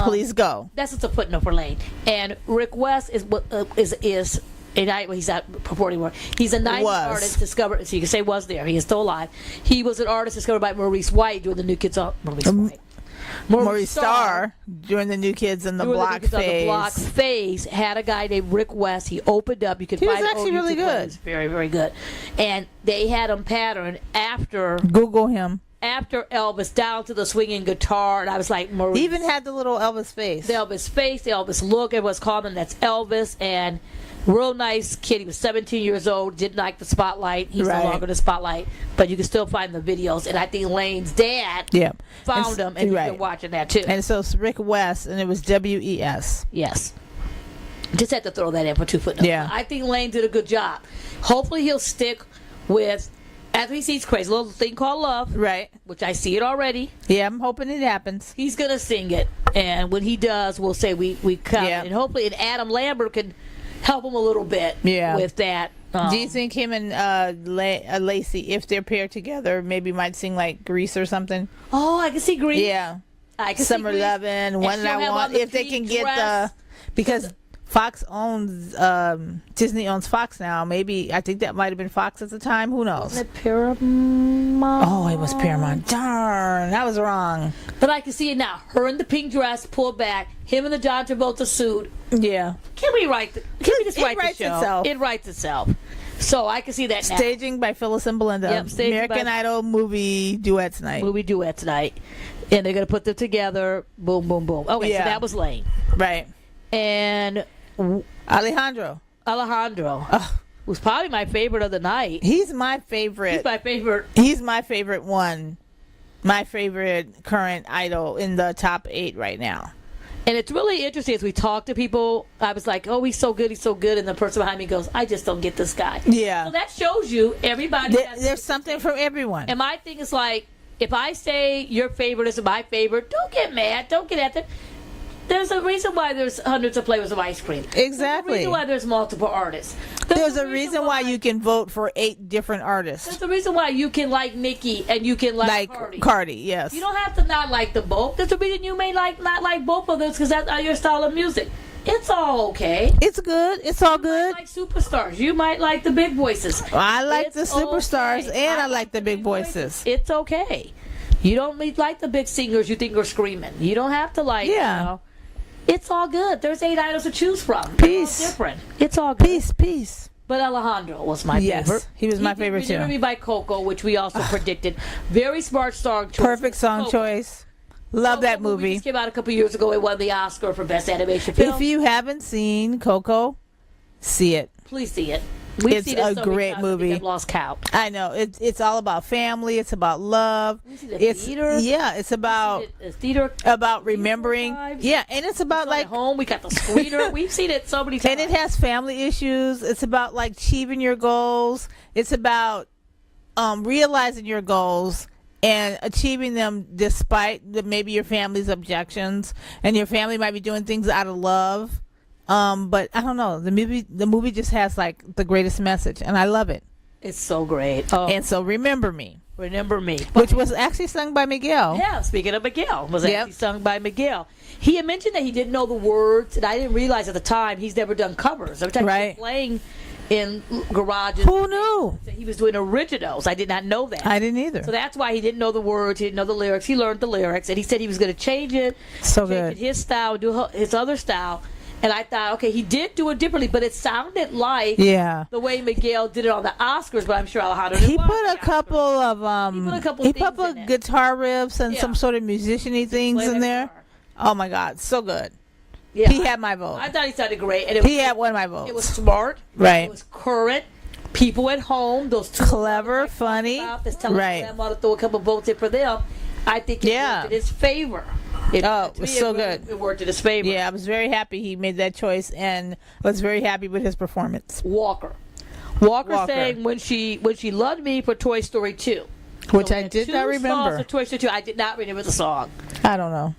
Please go. That's just a footnote for Lane. And Rick West is a night. Well, he's not purporting more. He's a 90s artist discovered. So you can say was there. He is still alive. He was an artist discovered by Maurice White during the New Kids on Maurice Starr during the New Kids in the Block phase. The Block phase had a guy named Rick West. He opened up. You could find. He was actually really good. He was very, very good. And they had him patterned after. Google him. After Elvis, down to the swinging guitar, and I was like, Maurice. He even had the little Elvis face. The Elvis face, the Elvis look. It was called him. That's Elvis, and real nice kid. He was 17 years old. Didn't like the spotlight. He's no longer in the spotlight, but you can still find the videos. And I think Lane's dad found him, and you've been watching that too. And so it's Rick West, and it was WES. Yes. Just had to throw that in for 2 footnotes. Yeah. I think Lane did a good job. Hopefully he'll stick with. After he sees Crazy Little Thing Called Love, right? Which I see it already. Yeah, I'm hoping it happens. He's gonna sing it, and when he does, we'll say we come, and hopefully, and Adam Lambert can help him a little bit, with that. Do you think him and Lacey, if they're paired together, maybe might sing like Grease or something? Oh, I can see Grease. Yeah, I can Summer see Lovin', One That I Want. If they can get because Fox owns Disney owns Fox now. Maybe I think that might have been Fox at the time. Who knows? Was it Paramount? Oh, it was Paramount. Darn, that was wrong. But I can see it now. Her in the pink dress, pulled back. Him in the John Travolta suit. Yeah. Can we just write the show? Itself. It writes itself. So I can see that now. Staging by Phyllis and Belinda. Yep, American Idol movie duets night. Movie duets night. And they're going to put them together. Boom, boom, boom. Okay, so that was Lane. Right. And Alejandro was probably my favorite of the night. He's my favorite. He's my favorite one. My favorite current idol in the top 8 right now. And it's really interesting as we talk to people. I was like, oh, he's so good, and the person behind me goes, I just don't get this guy. Yeah. So that shows you everybody there's something for everyone. And my thing is like, if I say your favorite is my favorite, don't get mad, don't get at them. There's a reason why there's hundreds of flavors of ice cream. Exactly. There's a reason why there's multiple artists. There's a reason why you can vote for 8 different artists. There's a reason why you can like Nicki and you can like Cardi. Yes. You don't have to not like them both. There's a reason you may not like both of them because that's your style of music. It's all okay. It's good. It's all good. You might like superstars. You might like the big voices. I like the superstars and I like the big voices. It's okay. You don't like the big singers you think are screaming. You don't have to like, it's all good. There's 8 idols to choose from. Peace. All different. It's all good. Peace. But Alejandro was my favorite. He was my favorite too. Jeremih by Coco, which we also predicted. Very smart song choice. Perfect song choice. Love that movie. Just came out a couple years ago. It won the Oscar for Best Animation Film. If you haven't seen Coco, see it. Please see it. It's a great movie. I've lost count. I know. It's all about family. It's about love. It's theater. Yeah. It's about theater. About remembering. Yeah, and it's about like home. We got the screener. We've seen it so many times. And it has family issues. It's about like achieving your goals. It's about realizing your goals and achieving them despite maybe your family's objections, and your family might be doing things out of love. But I don't know. The movie just has like the greatest message, and I love it. It's so great. Oh, And so Remember Me, Remember Me. which was actually sung by Miguel. Yeah, speaking of Miguel, was Yep. actually sung by Miguel. He had mentioned that he didn't know the words, and I didn't realize at the time he's never done covers. Every time he Right. was playing in garages, Who knew? he was doing originals. I did not know that. I didn't either. So that's why he didn't know the words, he didn't know the lyrics. He learned the lyrics, and he said he was going to change it, So change good. it his style, do his other style. And I thought, okay, he did do it differently, but it sounded like Yeah. the way Miguel did it on the Oscars, but I'm sure Alejandro He didn't watch put a the couple Oscars. of He put a couple he things put in it. guitar riffs and Yeah. some sort of musician-y things Played in the there. guitar. Oh my God, so good. Yeah, He had my vote. I thought he sounded great. And He had one of my votes. It was smart. Right. It was current. People at home, those two Clever, that I funny. talked about, that's telling Right. them how to throw a couple votes in for them. I think it Yeah. worked in his favor. It was to me, so it really- good. It worked in his favor. Yeah, I was very happy he made that choice and was very happy with his performance. Walker saying when she loved me for Toy Story 2. Which So I we had did two not songs remember. for Toy Story 2. I did not remember the song. I don't know.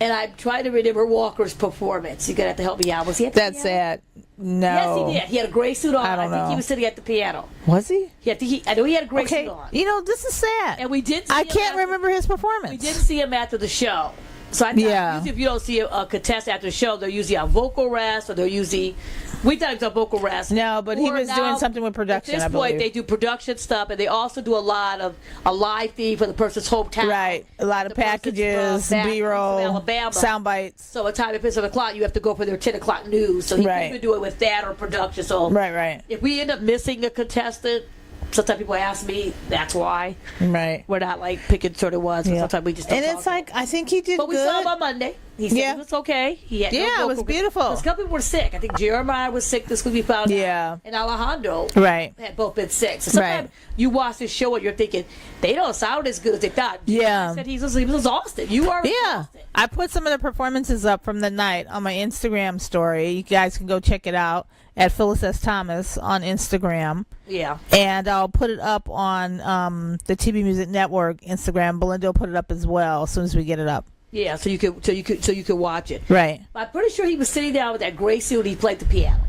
And I'm trying to remember Walker's performance. You're going to have to help me out. Was he at the That's piano? sad. No. Yes, he did. He had a gray suit on. I don't think he know. was sitting at the piano. Was he? I know he had a gray Okay. suit on. You know, this is sad. And we did see I him can't after- remember his performance. We didn't see him after the show. So I thought Yeah. usually if you don't see a contestant after the show, they're usually on vocal rest, or they're usually, we thought he was on vocal rest. No, but he Or was now, doing something with production, At this I point, believe. they do production stuff, and they also do a lot of a live feed for the person's hometown. Right. A lot of The person's packages, from B-roll, Alabama. sound bites. So at time at 7 o'clock, you have to go for their 10 o'clock news. So he Right. could do it with that or production. So Right. if we end up missing a contestant, sometimes people ask me, that's why. Right. We're not like picking sort of ones. Yeah. Sometimes we just don't And talk it's like, I think he did But we good. saw him on Monday. He said Yeah. it was okay. He had no Yeah, it was vocal- beautiful. Because a couple people were sick. I think Jeremiah was sick this week, we found out. Yeah. And Alejandro Right. had both been sick. So sometimes Right. you watch this show and you're thinking, they don't sound as good as they thought. Yeah. He said he was exhausted. You are Yeah. exhausted. I put some of the performances up from the night on my Instagram story. You guys can go check it out at Phyllis S. Thomas on Instagram. Yeah. And I'll put it up on the TV Music Network Instagram. Belinda will put it up as well as soon as we get it up. Yeah, so you could watch it. Right. I'm pretty sure he was sitting down with that gray suit. He played the piano.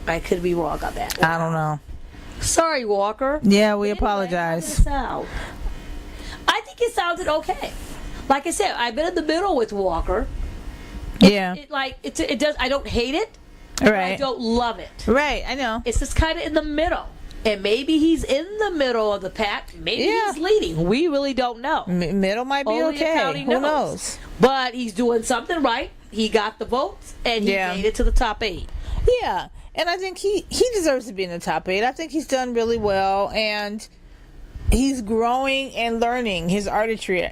I could be wrong on that. I don't know. Sorry, Walker. Yeah, we Anyway, apologize. how did it sound? I think it sounded okay. Like I said, I've been in the middle with Walker. Yeah. It does. I don't hate it. But I Right. don't love it. Right. I know. It's just kind of in the middle. And maybe he's in the middle of the pack. Maybe Yeah. he's leading. We really don't know. Middle might be Only okay. accounting Who knows? But he's doing something right. He got the votes, and he Yeah. made it to the top 8. Yeah. And I think he deserves to be in the top 8. I think he's done really well, and he's growing and learning his artistry,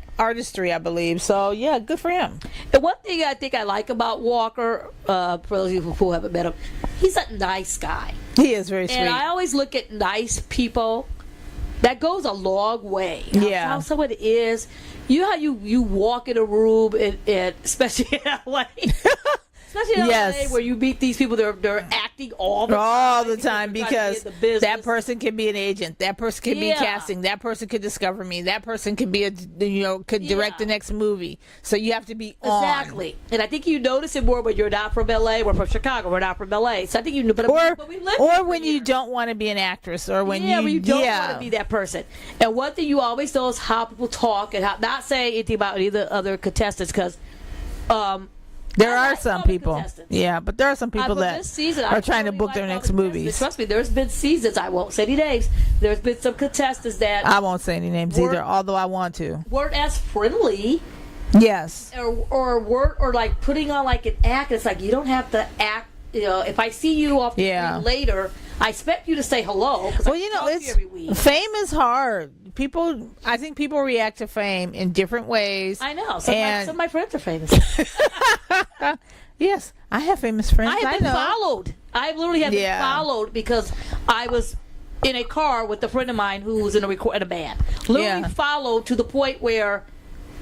I believe. So, yeah, good for him. And one thing I think I like about Walker, for those of you who haven't met him, he's a nice guy. He is very sweet. And I always look at nice people. That goes a long way. Yeah. How someone is. You know how you walk in a room, and especially in LA. Especially in Yes. LA, where you meet these people, they're acting all the all time. the time They're trying to because get in the business. that person can be an agent, that person can be Yeah. casting, that person could discover me, that person could be could direct the Yeah. next movie. So you have to be on. Exactly. And I think you notice it more when you're not from LA. We're from Chicago. We're not from LA. So I think you know. But we live here or for when you years. don't want to be an actress, or when when you don't yeah. want to be that person. And one thing you always know is how people talk, and how not saying anything about any of the other contestants, because There I are like some all the people, contestants. yeah, but there are some people but that this season, are I trying to totally book like their all next the contestants. movies. Trust me, there's been seasons. I won't say any names. There's been some contestants that I won't say any names We're- either, although I want to. weren't as friendly, Yes. or weren't, or like putting on like an act. It's like you don't have to act. You know, if I see you off the Yeah. screen later, I expect you to say hello. 'cause Well, I you know, talk to you it's every week. fame is hard. I think people react to fame in different ways. I know. Some And- of my friends are famous. Yes, I have famous friends. I have been know. followed. I literally have Yeah. been followed because I was in a car with a friend of mine who was in a band. Literally Yeah. followed to the point where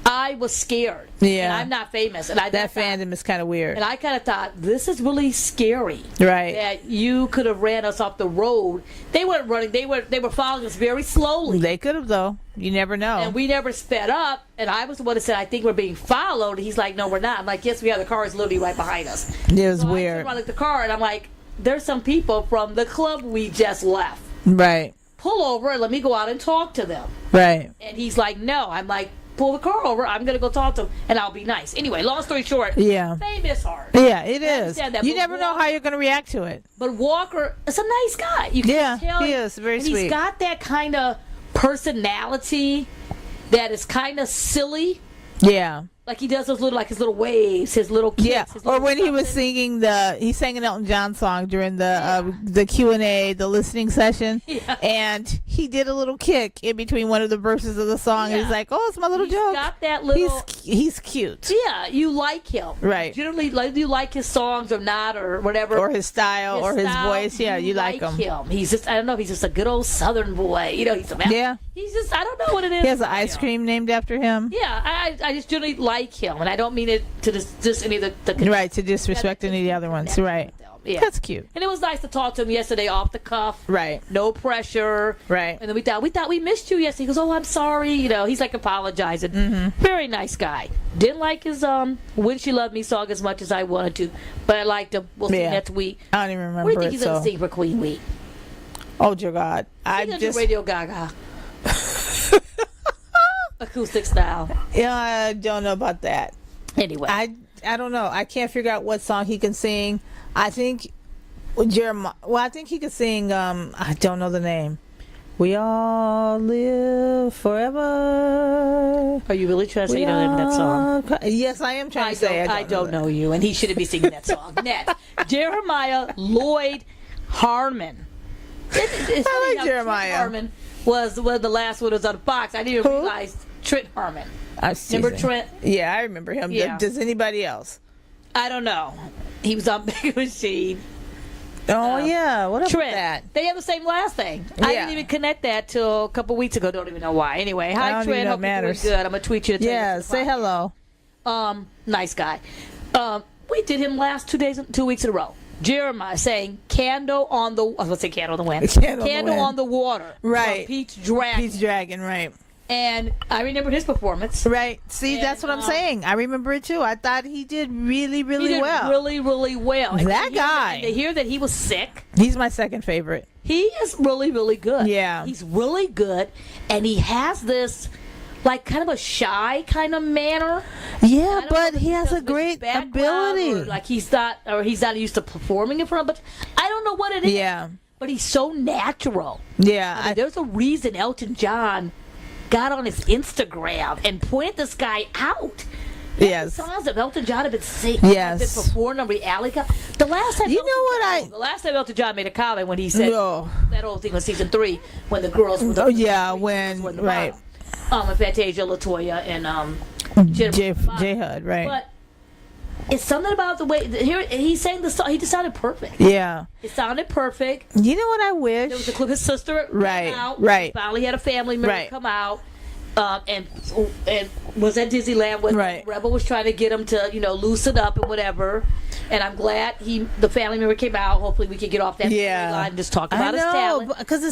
I was scared. Yeah. And I'm not famous. And That thought- fandom is kind of weird. And I kind of thought, this is really scary. Right. That you could have ran us off the road. They weren't running. They were following us very slowly. They could have, though. You never know. And we never sped up. And I was the one that said, I think we're being followed. And he's like, no, we're not. I'm like, yes, we are. The car is literally right behind us. It was So I weird. turned around, looked at the car, and I'm like, there's some people from the club we just left. Right. Pull over and let me go out and talk to them. Right. And he's like, no. I'm like, pull the car over. I'm going to go talk to them, and I'll be nice. Anyway, long story short, fame is hard. Yeah, it is. That, you never know how you're going to react to it. But Walker is a nice guy. You can tell he is. Very sweet. He's got that kind of personality that is kind of silly. Yeah. Like he does those little, like his little waves, his little kicks. Yeah, or when he was singing he sang an Elton John song during the Q&A, the listening session, and he did a little kick in between one of the verses of the song. And he's like, "Oh, it's my little joke." He's got that little. He's cute. Yeah, you like him, right? Generally, like you like his songs or not or whatever, or his style or his voice. Yeah, you like him. He's just, I don't know, he's just a good old Southern boy. You know, he's just, I don't know what it is. He has an ice cream named after him. Yeah, I just generally like him, and I don't mean it to just any of the right, to disrespect any of the other ones. Right. Yeah. That's cute. And it was nice to talk to him yesterday off the cuff. Right. No pressure. Right. And then we thought we missed you yesterday. He goes, "Oh, I'm sorry." You know, he's like apologizing. Mm-hmm. Very nice guy. Didn't like his "When She Loved Me" song as much as I wanted to, but I liked him. We'll see next week. I don't even remember. What do you think he's gonna sing for Queen Week? Oh dear God! I just Radio Gaga. Acoustic style. Yeah, I don't know about that. Anyway, I don't know. I can't figure out what song he can sing. I think Jeremiah. Well, I think he could sing. I don't know the name. We all live forever. Are you really trying to say you don't know that song? Yes, I am trying to say. I don't know you, and he shouldn't be singing that song. Next, Jeremiah Lloyd Harmon. I like Jeremiah. Trent Harmon was the last one that was on the box. I didn't even realize Trent Harmon. Remember Trent? Yeah, I remember him. Yeah. Does anybody else? I don't know. He was on Big Machine. Oh, yeah. What about Trent. that? They have the same last name. Yeah. I didn't even connect that till a couple weeks ago. Don't even know why. Anyway, hi, Trent. Hope you're doing good. I'm going to tweet you. Yeah, say hello. Nice guy. We did him last 2 weeks in a row. Jeremiah saying "Candle on the." I was going to say "Candle on the Wind." Candle on the Water. Right. Pete's Dragon. Pete's Dragon. Right. And I remembered his performance. Right. See, that's what I'm saying. I remember it too. I thought he did really, really well. Really, really well. That guy. To hear that he was sick. He's my second favorite. He is really, really good. Yeah. He's really good, and he has this, like, kind of a shy kind of manner. Yeah, but he has a great ability. Like he's not used to performing in front of. But I don't know what it is. Yeah. But he's so natural. Yeah. I mean, there's a reason Elton John got on his Instagram and pointed this guy out. Yes. Songs that Elton John had been singing. Yes. Been performed on reality. The last time. The last time Elton John made a comment when he said that old thing on season 3 when the girls. When right. Fantasia, LaToya, and J Hud, right. But it's something about the way he sang the song. He just sounded perfect. Yeah, it sounded perfect. You know what I wish? There was a clip. His sister came out. Right. Finally had a family member come out, and was at Disneyland when Rebel was trying to get him to loosen up and whatever. And I'm glad the family member came out. Hopefully we can get off that line and just talk about his talent. Because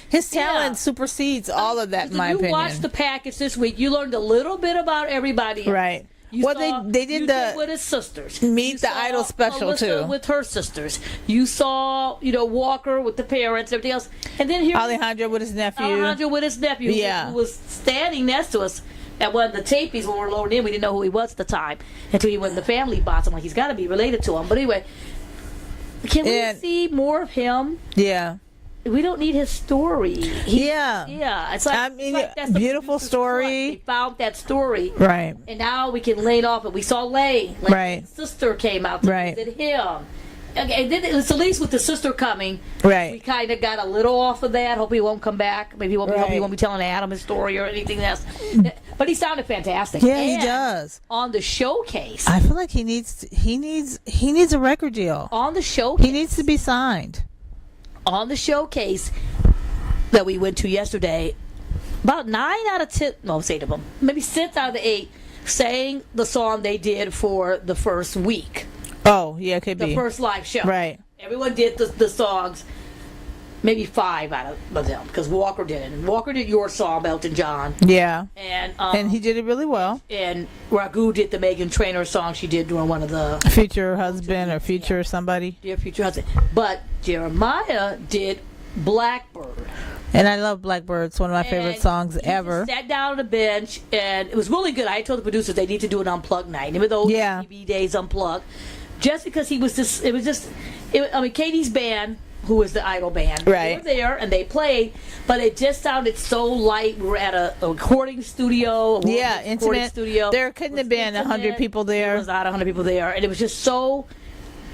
his talent supersedes all of that. In my opinion. You watched the package this week. You learned a little bit about everybody else. Right. They did with his sisters. Meet the Idol special Alyssa too. With her sisters. You saw Walker with the parents, everything else, and then here Alejandro with his nephew. Who was standing next to us at one of the tapies when we were lowered in. We didn't know who he was at the time until he went in the family box. I'm like, he's got to be related to him. But anyway, can we see more of him? Yeah. We don't need his story. Yeah. It's like, that's a beautiful story. They found that story. Right. And now we can lay it off. And we saw Lay. Right. His sister came out to visit him. Okay, and then it's at least with the sister coming. Right. We kind of got a little off of that. Hope he won't come back. Maybe he won't be telling Adam his story or anything else. But he sounded fantastic. Yeah, he does. On the showcase. I feel like he needs a record deal. On the showcase. He needs to be signed. On the showcase that we went to yesterday, about 9 out of 10, maybe 6 out of the 8 sang the song they did for the first week. Oh, yeah, it could be. The first live show. Right. Everyone did the songs, maybe 5 out of them, because Walker did it. And Walker did your song, Elton John. Yeah. And he did it really well. And Ragu did the Meghan Trainor song she did during one of the... Future husband or future somebody. Dear future husband. But Jeremiah did Blackbird. And I love Blackbird. It's one of my favorite songs he ever. Just sat down on the bench, and it was really good. I told the producers they need to do an unplugged night. Remember those TV days unplugged? Just because he was just, I mean, Katie's band, who was the Idol band, they were there and they played, but it just sounded so light. We were at a recording studio. Intimate. Studio. There couldn't have been 100 people there. There was not 100 people there, and it was just so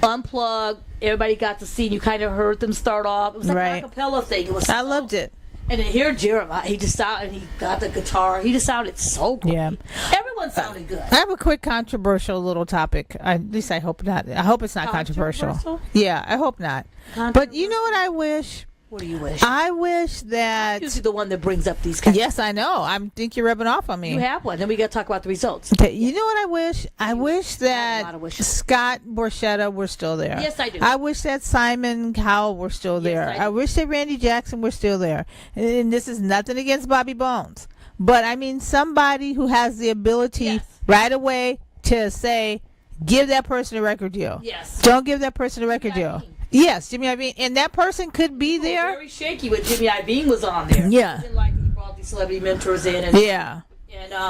unplugged. Everybody got to see, and you kind of heard them start off. It was like an acapella thing. It was. I loved it. And then here, Jeremih, he just sounded, and he got the guitar. He just sounded so good. Yeah. Everyone sounded good. I have a quick controversial little topic. At least I hope not. I hope it's not controversial. Yeah, I hope not. But you know what I wish? What do you wish? I wish that... I'm usually the one that brings up these kinds of Yes, I know. I think you're rubbing off on me. You have one. Then we got to talk about the results. Okay, you know what I wish? I wish that Scott Borchetta were still there. Yes, I do. I wish that Simon Cowell were still there. I wish that Randy Jackson were still there. And this is nothing against Bobby Bones. But, I mean, somebody who has the ability right away to say, give that person a record deal. Yes. Don't give that person a record deal. Yes, Jimmy Iovine, and that person could be there. Very shaky when Jimmy Iovine was on there. Yeah, he didn't like he brought these celebrity mentors in. And,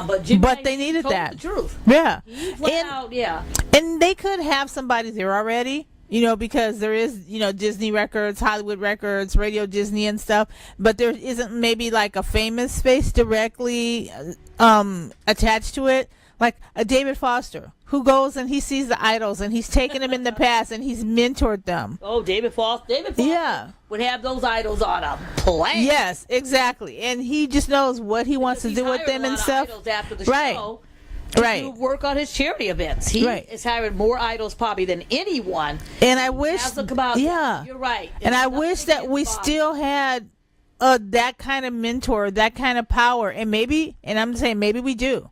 but they needed that. The truth. Yeah, he went out. Yeah, and they could have somebody there already. You know, because there is, Disney Records, Hollywood Records, Radio Disney and stuff, but there isn't maybe like a famous face directly attached to it. Like a David Foster, who goes and he sees the idols and he's taken them in the past and he's mentored them. Oh, David Foster would have those idols on a plane. Yes, exactly. And he just knows what he wants to do with them and stuff. After the show to work on his charity events. He is hiring more idols probably than anyone. And I wish, you're right. And I wish that we still had that kind of mentor, that kind of power. And I'm saying maybe we do.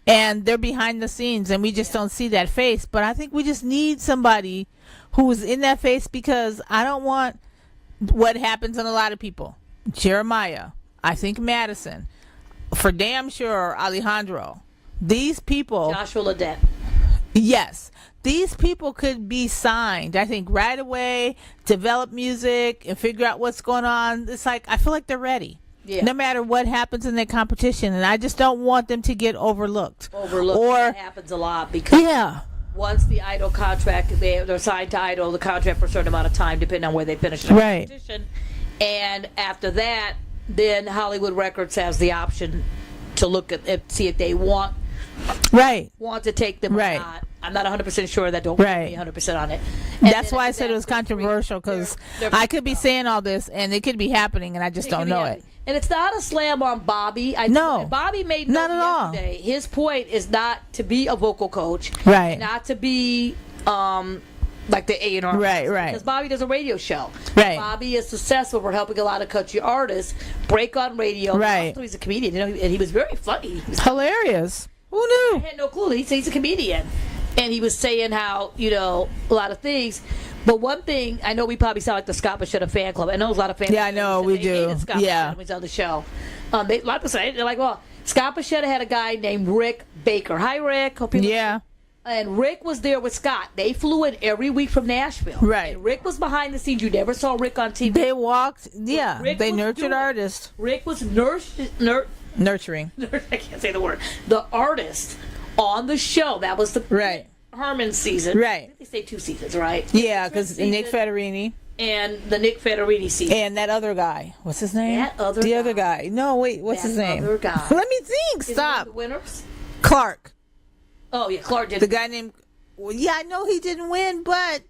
And they're behind the scenes and we just don't see that face. But I think we just need somebody who's in that face, because I don't want what happens in a lot of people. Jeremiah, I think Madison, for damn sure Alejandro. These people. Joshua Ladette. Yes. These people could be signed, I think, right away, develop music and figure out what's going on. It's like, I feel like they're ready. Yeah. No matter what happens in their competition, and I just don't want them to get overlooked. That happens a lot because once the Idol contract, they're signed to Idol, the contract for a certain amount of time, depending on where they finish the competition. And after that, then Hollywood Records has the option to look at see if they want to take them or not. I'm not 100% sure that. Don't quote me 100% on it. And that's why I said it was controversial, because I could be saying all this and it could be happening and I just don't know it. And it's not a slam on Bobby. Bobby made not at all. His point is not to be a vocal coach, not to be like the A&R, right. Because Bobby does a radio show. Right. Bobby is successful for helping a lot of country artists break on radio. Right. Also, he's a comedian, and he was very funny. He was hilarious. Who knew? I had no clue. He's a comedian. And he was saying how, a lot of things. But one thing, I know we probably sound like the Scott Borchetta fan club. I know a lot of fans. Yeah, I know, we do. Scott Borchetta was on the show. A lot of people say, they're like, well, Scott Borchetta had a guy named Rick Baker. Hi, Rick. Hope you And Rick was there with Scott. They flew in every week from Nashville. Right. And Rick was behind the scenes. You never saw Rick on TV. They walked, they nurtured artists. Rick was nurturing. I can't say the word. The artist on the show. That was the Herman season. Right. I think they say 2 seasons, right? Yeah, because Nick Federini. And the Nick Federini season. And that other guy. What's his name? The other guy. No, wait. What's his name? Other guy. Let me think. Stop. The winners? Clark. Oh, yeah. Clark did. The guy named... Well, yeah, I know he didn't win, but...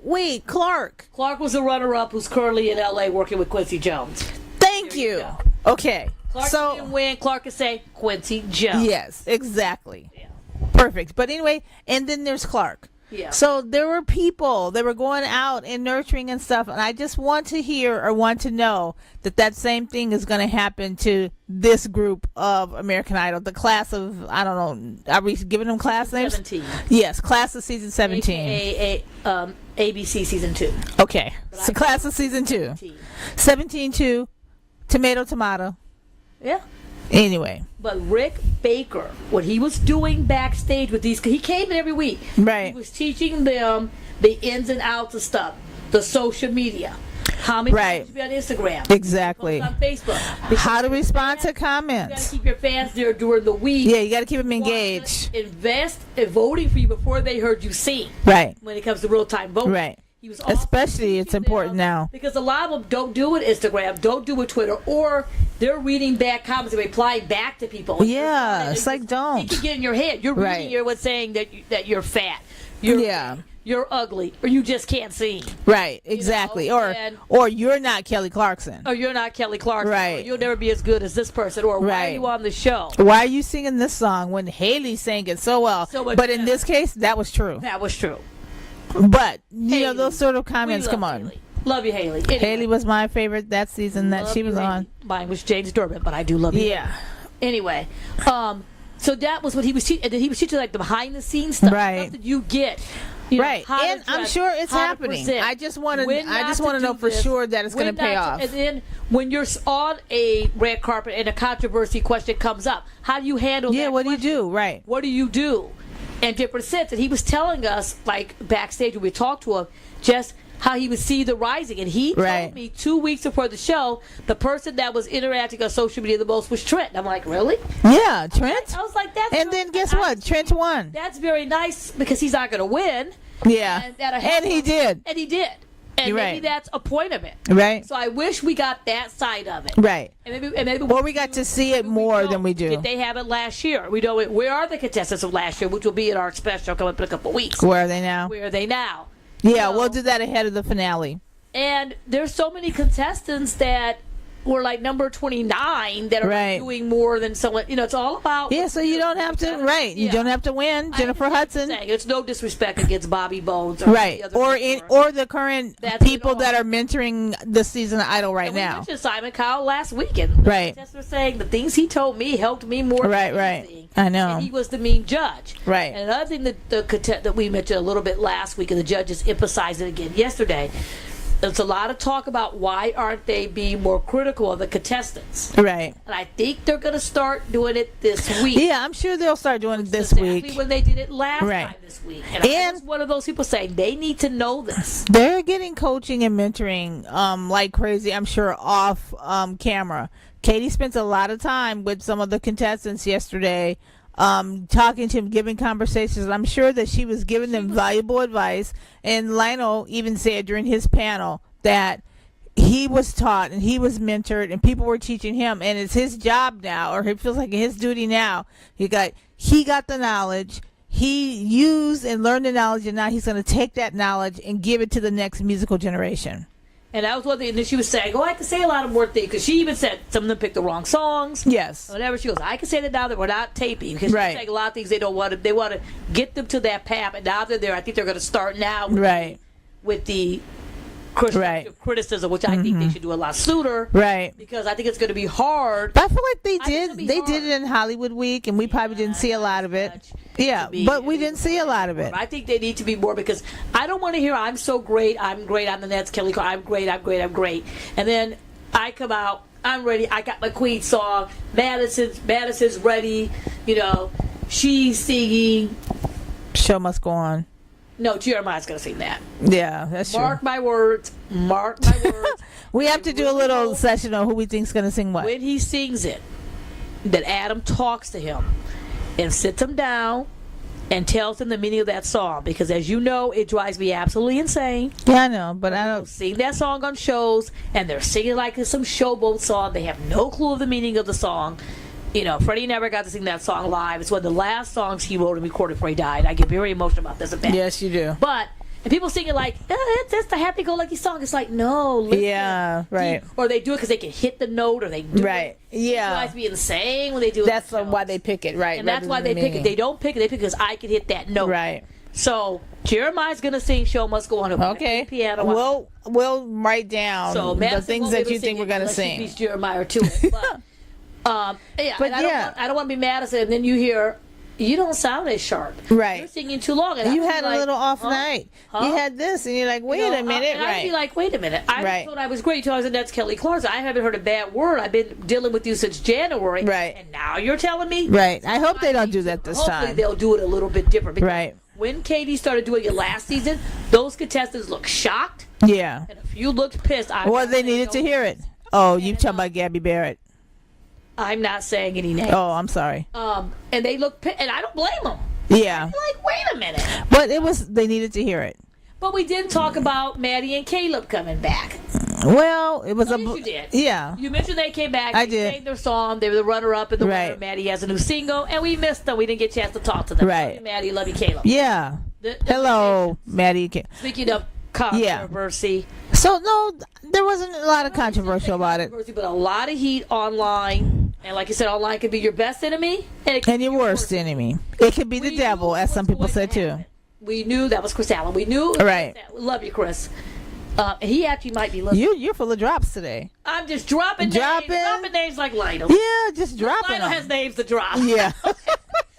Wait, Clark. Clark was the runner-up who's currently in L.A. working with Quincy Jones. Thank you. Okay. Clark didn't win. Clark could say Quincy Jones. Yes, exactly. Yeah. Perfect. But anyway, and then there's Clark. Yeah. So there were people that were going out and nurturing and stuff, and I just want to hear or want to know that same thing is going to happen to this group of American Idol, the class of, I don't know, are we giving them class names? 17. Yes, class of season 17. ABC season 2. Okay, so class of season 2. 17-2, tomato. Yeah. Anyway. But Rick Baker, what he was doing backstage with these, he came in every week. Right. He was teaching them the ins and outs of stuff, the social media. How many Right. times you be on Instagram? Exactly. Post on Facebook. How to respond to You got comments. to keep your fans there during the week. Yeah, you got to keep them You want to engaged. Invest in voting for you before they heard you sing. Right. When it comes to real time voting. Right. He was awesome. Especially, it's important now. Because a lot of them don't do it Instagram, don't do it Twitter, or they're reading back comments and replying back to people. Yeah, it's like, don't. It can get in your head. You're Right. reading what's saying that you're fat. You're Yeah. You're ugly, or you just can't sing. Right, exactly. know, and- or you're not Kelly Clarkson. Or you're not Kelly Clarkson. Right. Or you'll never be as good as this person. Or why are Right. you on the show? Why are you singing this song when Haley sang it so well? So much but in better. this case, that was true. That was true. But you know, Haley. those sort of We comments. love Come on, Haley. Love you, Haley. Anyway, Haley was my favorite that season that love she was you, Haley. on. Mine was James Durbin, but I do love you. Yeah, Anyway, so that was what he was teaching. And then he was teaching like the behind the scenes stuff, Right. stuff that you get. You know, right. how to And I'm dress, sure it's how to happening. present, I just want to. when I not just to want to know do for this, sure that it's going when to pay not off. and then when you're on a red carpet and a controversy question comes up, how do you handle that? Yeah, what do you question? do? Right. What do you do? And different sets. And he was telling us, like backstage when we talked to him, just how he would see the rising. And he Right. told me 2 weeks before the show, the person that was interacting on social media the most was Trent. I'm like, really? Yeah, Trent. I was like, that's And really- then guess what? Trent won. That's very nice because he's not going to win. Yeah, that'll help and he him. did. And he did. And You're maybe right. that's a point of it. Right. So I wish we got that side of it. Right. And maybe Or we got to see it more than we do. Did they have it last year? We don't. Where are the contestants of last year, which will be in our special coming up in a couple of weeks? Where are they now? Where are they now? Yeah, So- we'll do that ahead of the finale. And there's so many contestants that were like number 29 that are Right. doing more than someone. You know, it's all about. Yeah, so you don't have to. Right, you Yeah. don't have to win. Jennifer I'm Hudson. saying, it's no disrespect against Bobby Bones. Or Right, the other or people. or the current That's people it that all. are mentoring the season of Idol right And we now. mentioned Simon Cowell last weekend. The Right. contestants were saying the things he told me helped me more. than Right, right. anything. I know. And he was the mean judge. Right. And another thing that we mentioned a little bit last week, and the judges emphasized it again yesterday. There's a lot of talk about why aren't they being more critical of the contestants. Right. And I think they're going to start doing it this week. Yeah, I'm sure they'll start doing it this Exactly week. when they did it last Right. time this week. And I And- was one of those people saying they need to know this. They're getting coaching and mentoring like crazy, I'm sure, off camera. Katie spent a lot of time with some of the contestants yesterday, talking to him, giving conversations. I'm sure that she was giving them valuable advice. And Lionel even said during his panel that he was taught and he was mentored and people were teaching him, and it's his job now, or it feels like his duty now. He got the knowledge. He used and learned the knowledge, and now he's going to take that knowledge and give it to the next musical generation. And that was one thing. And then she was saying, I can say a lot of more things. Because she even said some of them picked the wrong songs. Yes. Whatever. She goes, I can say that now that we're not taping. Because Right. she's saying a lot of things they don't want to. They want to get them to that path. And now they're there. I think they're going to start now Right. with the Right. criticism, which I think they should do a lot sooner. Right. Because I think it's going to be hard. But I feel like I think it'll be they hard. did it in Hollywood Week, and we probably didn't see a lot of it. much Yeah, to be- but we didn't see a lot of it. I think they need to be more, because I don't want to hear I'm so great, I'm the next Kelly Clarkson, I'm great. And then I come out, I'm ready, I got my Queen song, Madison's ready, she's singing. Show must go on. No, Jeremiah's going to sing that. Yeah, that's true. Mark my words. We have to do a little session on who we think's going to sing what. When he sings it, that Adam talks to him and sits him down and tells him the meaning of that song, because as you know, it drives me absolutely insane. Yeah, I know, but I don't. Sing that song on shows, and they're singing like it's some showboat song. They have no clue of the meaning of the song. Freddie never got to sing that song live. It's one of the last songs he wrote and recorded before he died. I get very emotional about this. Yes, you do. But and people sing it like, it's the happy-go-lucky song. It's like, no, listen. Yeah, right. Or they do it because they can hit the note, or they do Right. it. Yeah. It drives me insane when they do it. That's on shows. why they pick it, right? And that's why they pick it. They don't pick it. They pick it because I can hit that note. Right. So Jeremiah's gonna sing "Show Must Go On." Okay. Piano. We'll write down So the Madison things won't be that able you to think we're it going to unless she sing. beats Jeremiah to it. But, But and yeah. I don't want to be Madison. And then you hear, you don't sound as sharp. Right. You're singing too long. And You I'd be had a like, little off huh? night. Huh? You had this, and you're like, wait a minute, and I'd be right? like, wait a minute. I Right. thought I was great. I was in that's Kelly Clarkson. I haven't heard a bad word. I've been dealing with you since January. Right. And now you're telling me. Right. I hope they don't do that this Hopefully time. they'll do it a little bit different. Because Right. When Katy started doing it last season, those contestants looked shocked. Yeah. And a few looked pissed. Well, they needed to hear it. Oh, you talking about Gabby Barrett? I'm not saying any names. Oh, I'm sorry. And they looked pissed, and I don't blame them. Yeah. Like, wait a minute. But they needed to hear it. But we didn't talk about Maddie and Caleb coming back. Well, it was Yes, you did. Yeah. You mentioned they came back. I They did. sang their song. They were the runner-up in the Right. winner. Maddie has a new single, and we missed them. We didn't get a chance to talk to them. Right. Love you, Maddie. Love you, Caleb. Yeah. Hello, Maddie. Speaking of controversy. So, no, there wasn't a lot of controversial about it. But a lot of heat online. And like you said, online could be your best enemy. And your worst enemy. It could be the devil, as some people said, too. We knew that was Kris Allen. We knew. Right. Love you, Kris. He actually might be listening. You're full of drops today. I'm just dropping names like Lionel. Yeah, just dropping Lionel them. has names to drop. Yeah.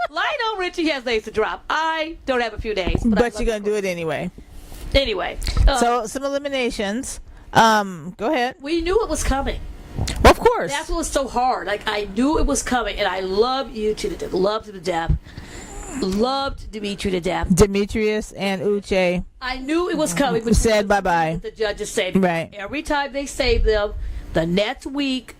Lionel Richie has names to drop. I don't have a few names. But you're going to do it anyway. Anyway. So, some eliminations. Go ahead. We knew it was coming. Well, of course. That's what was so hard. Like, I knew it was coming, and I love you to the death. Love to the death. Loved Dimitri to death. Demetrius and Uche I knew it was coming. But said bye-bye. The judges said, Right. Every time they save them, the next week,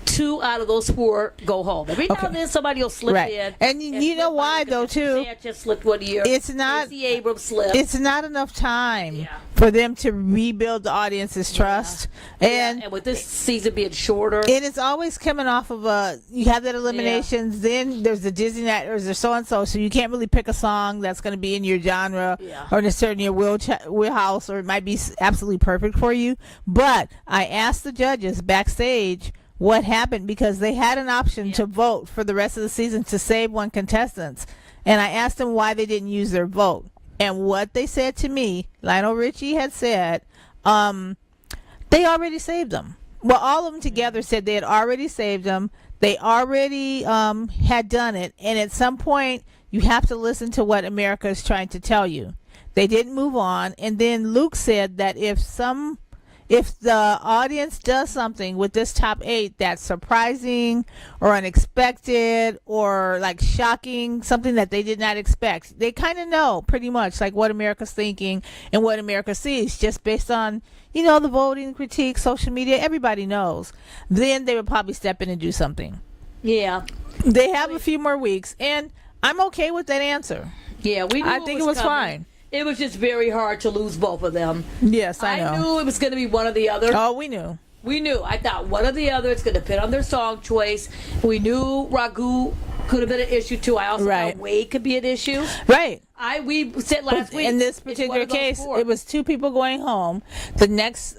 2 out of those 4 go home. Every now and then somebody will slip in. And you know why, though, too? Sanchez slipped one year. It's not. Stacey Abrams slipped. It's not enough time for them to rebuild the audience's trust. And with this season being shorter, and it's always coming off of you have that eliminations, then there's the Disneyland, or there's so-and-so, so you can't really pick a song that's going to be in your genre or necessarily in your wheelhouse, or it might be absolutely perfect for you. But I asked the judges backstage what happened, because they had an option to vote for the rest of the season to save one contestant, and I asked them why they didn't use their vote. And what they said to me, Lionel Richie had said, they already saved them. Well, all of them together said they had already saved them. They already had done it. And at some point, you have to listen to what America is trying to tell you. They didn't move on. And then Luke said that if the audience does something with this top 8 that's surprising or unexpected or like shocking, something that they did not expect, they kind of know pretty much like what America's thinking and what America sees just based on, the voting, critique, social media, everybody knows. Then they would probably step in and do something. Yeah. They have a few more weeks, and I'm okay with that answer. Yeah, I think it was fine. It was just very hard to lose both of them. Yes, I know. I knew it was going to be one or the other. Oh, we knew. We knew. I thought one or the other. It's going to depend on their song choice. We knew Ragu could have been an issue too. I also thought Wade could be an issue. Right. We said last week. In this particular case, it was 2 people going home.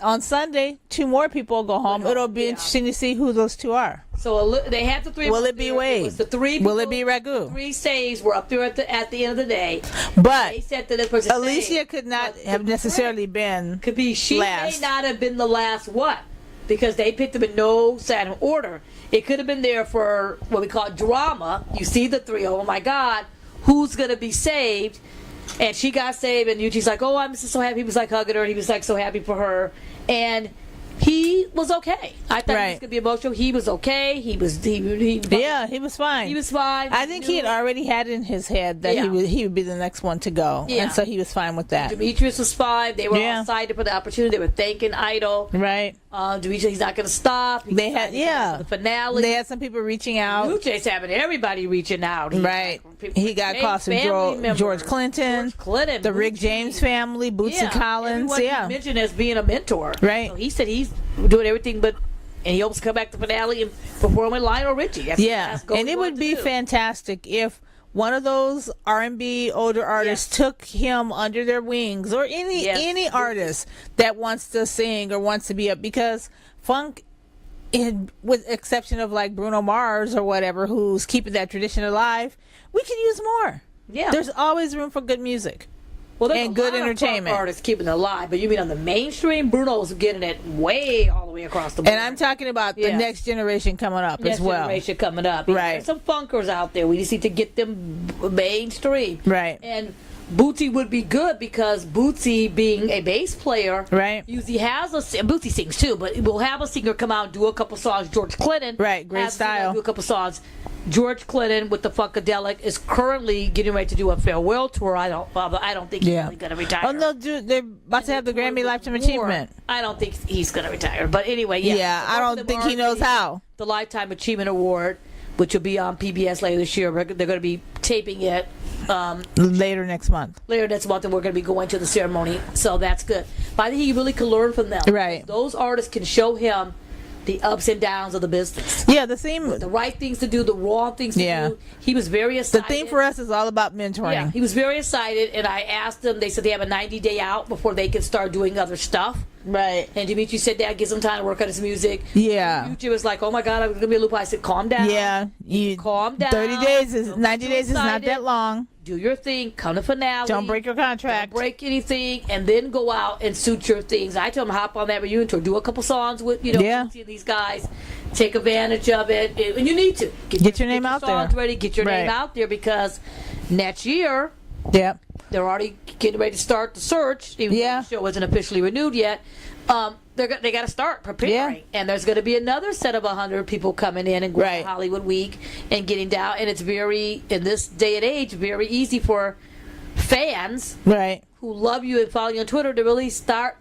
On Sunday, 2 more people go home. It'll be interesting to see who those 2 are. So they had the 3. Will it be Wade? It was the 3 people, will it be Ragu? 3 saves were up there at the end of the day. But they said that this person Alicia could not have necessarily been. Could be she last. may not have been the last one, because they picked them in no sad order. It could have been there for what we call drama. You see the 3, oh my God, who's going to be saved? And she got saved, and Yuji's like, oh, I'm just so happy. He was like hugging her. He was like so happy for her. And he was okay. I thought he was going to be emotional. He was okay. He was fine. He was fine. He was fine. I think he had already had in his head that he would be the next one to go. Yeah. And so he was fine with that. Demetrius was fine. They were all excited for the opportunity. They were thanking Idol. Right. Demetrius, he's not going to stop. They had, the finale. They had some people reaching out. Uche's having everybody reaching out. He got calls from George Clinton, the Rick James family, Bootsy Collins. Everyone he mentioned as being a mentor. Right. So he said he's doing everything and he hopes to come back to the finale and perform with Lionel Richie. That's and it would be fantastic if one of those R&B older artists took him under their wings, or any artist that wants to sing or wants to be up, because funk, with exception of like Bruno Mars or whatever, who's keeping that tradition alive, we can use more. Yeah, there's always room for good music. Well, and good entertainment. Artists keeping it alive, but you mean on the mainstream? Bruno's getting it way all the way across the board. And I'm talking about the next generation coming up as well. Next generation coming up. Right. There's some funkers out there. We just need to get them mainstream. Right. And Bootsy would be good, because Bootsy, being a bass player, usually has Bootsy sings too, but we'll have a singer come out and do a couple songs. George Clinton, great style, do a couple songs. George Clinton with the Funkadelic is currently getting ready to do a farewell tour. I don't think he's really going to retire. Oh no, dude, they're about to have the Grammy Lifetime Achievement. I don't think he's going to retire. But anyway, yeah, I don't think he knows how. The Lifetime Achievement Award, which will be on PBS later this year. They're going to be taping it later next month. And we're going to be going to the ceremony. So that's good. But I think he really can learn from them. Right. Those artists can show him the ups and downs of the business. Yeah, the theme. The right things to do, the wrong things to do. He was very excited. The theme for us is all about mentoring. Yeah, he was very excited, and I asked them, they said they have a 90-day out before they can start doing other stuff. Right. And Dimitri said that gives him time to work on his music. Yeah. YouTube was like, oh my God, I'm going to be a loop. I said, calm down. Yeah. Calm down. 90 days is not that long. Do your thing. Come to finale. Don't break your contract. Don't break anything, and then go out and suit your things. I told him hop on that reunion tour, do a couple songs with these guys, take advantage of it, and you need to get your name out there. Songs ready, get your name out there because next year, they're already getting ready to start the search. Even though the show wasn't officially renewed yet. They got to start preparing, and there's going to be another set of 100 people coming in and going to Hollywood Week and getting down. And it's very, in this day and age, very easy for fans who love you and follow you on Twitter to really start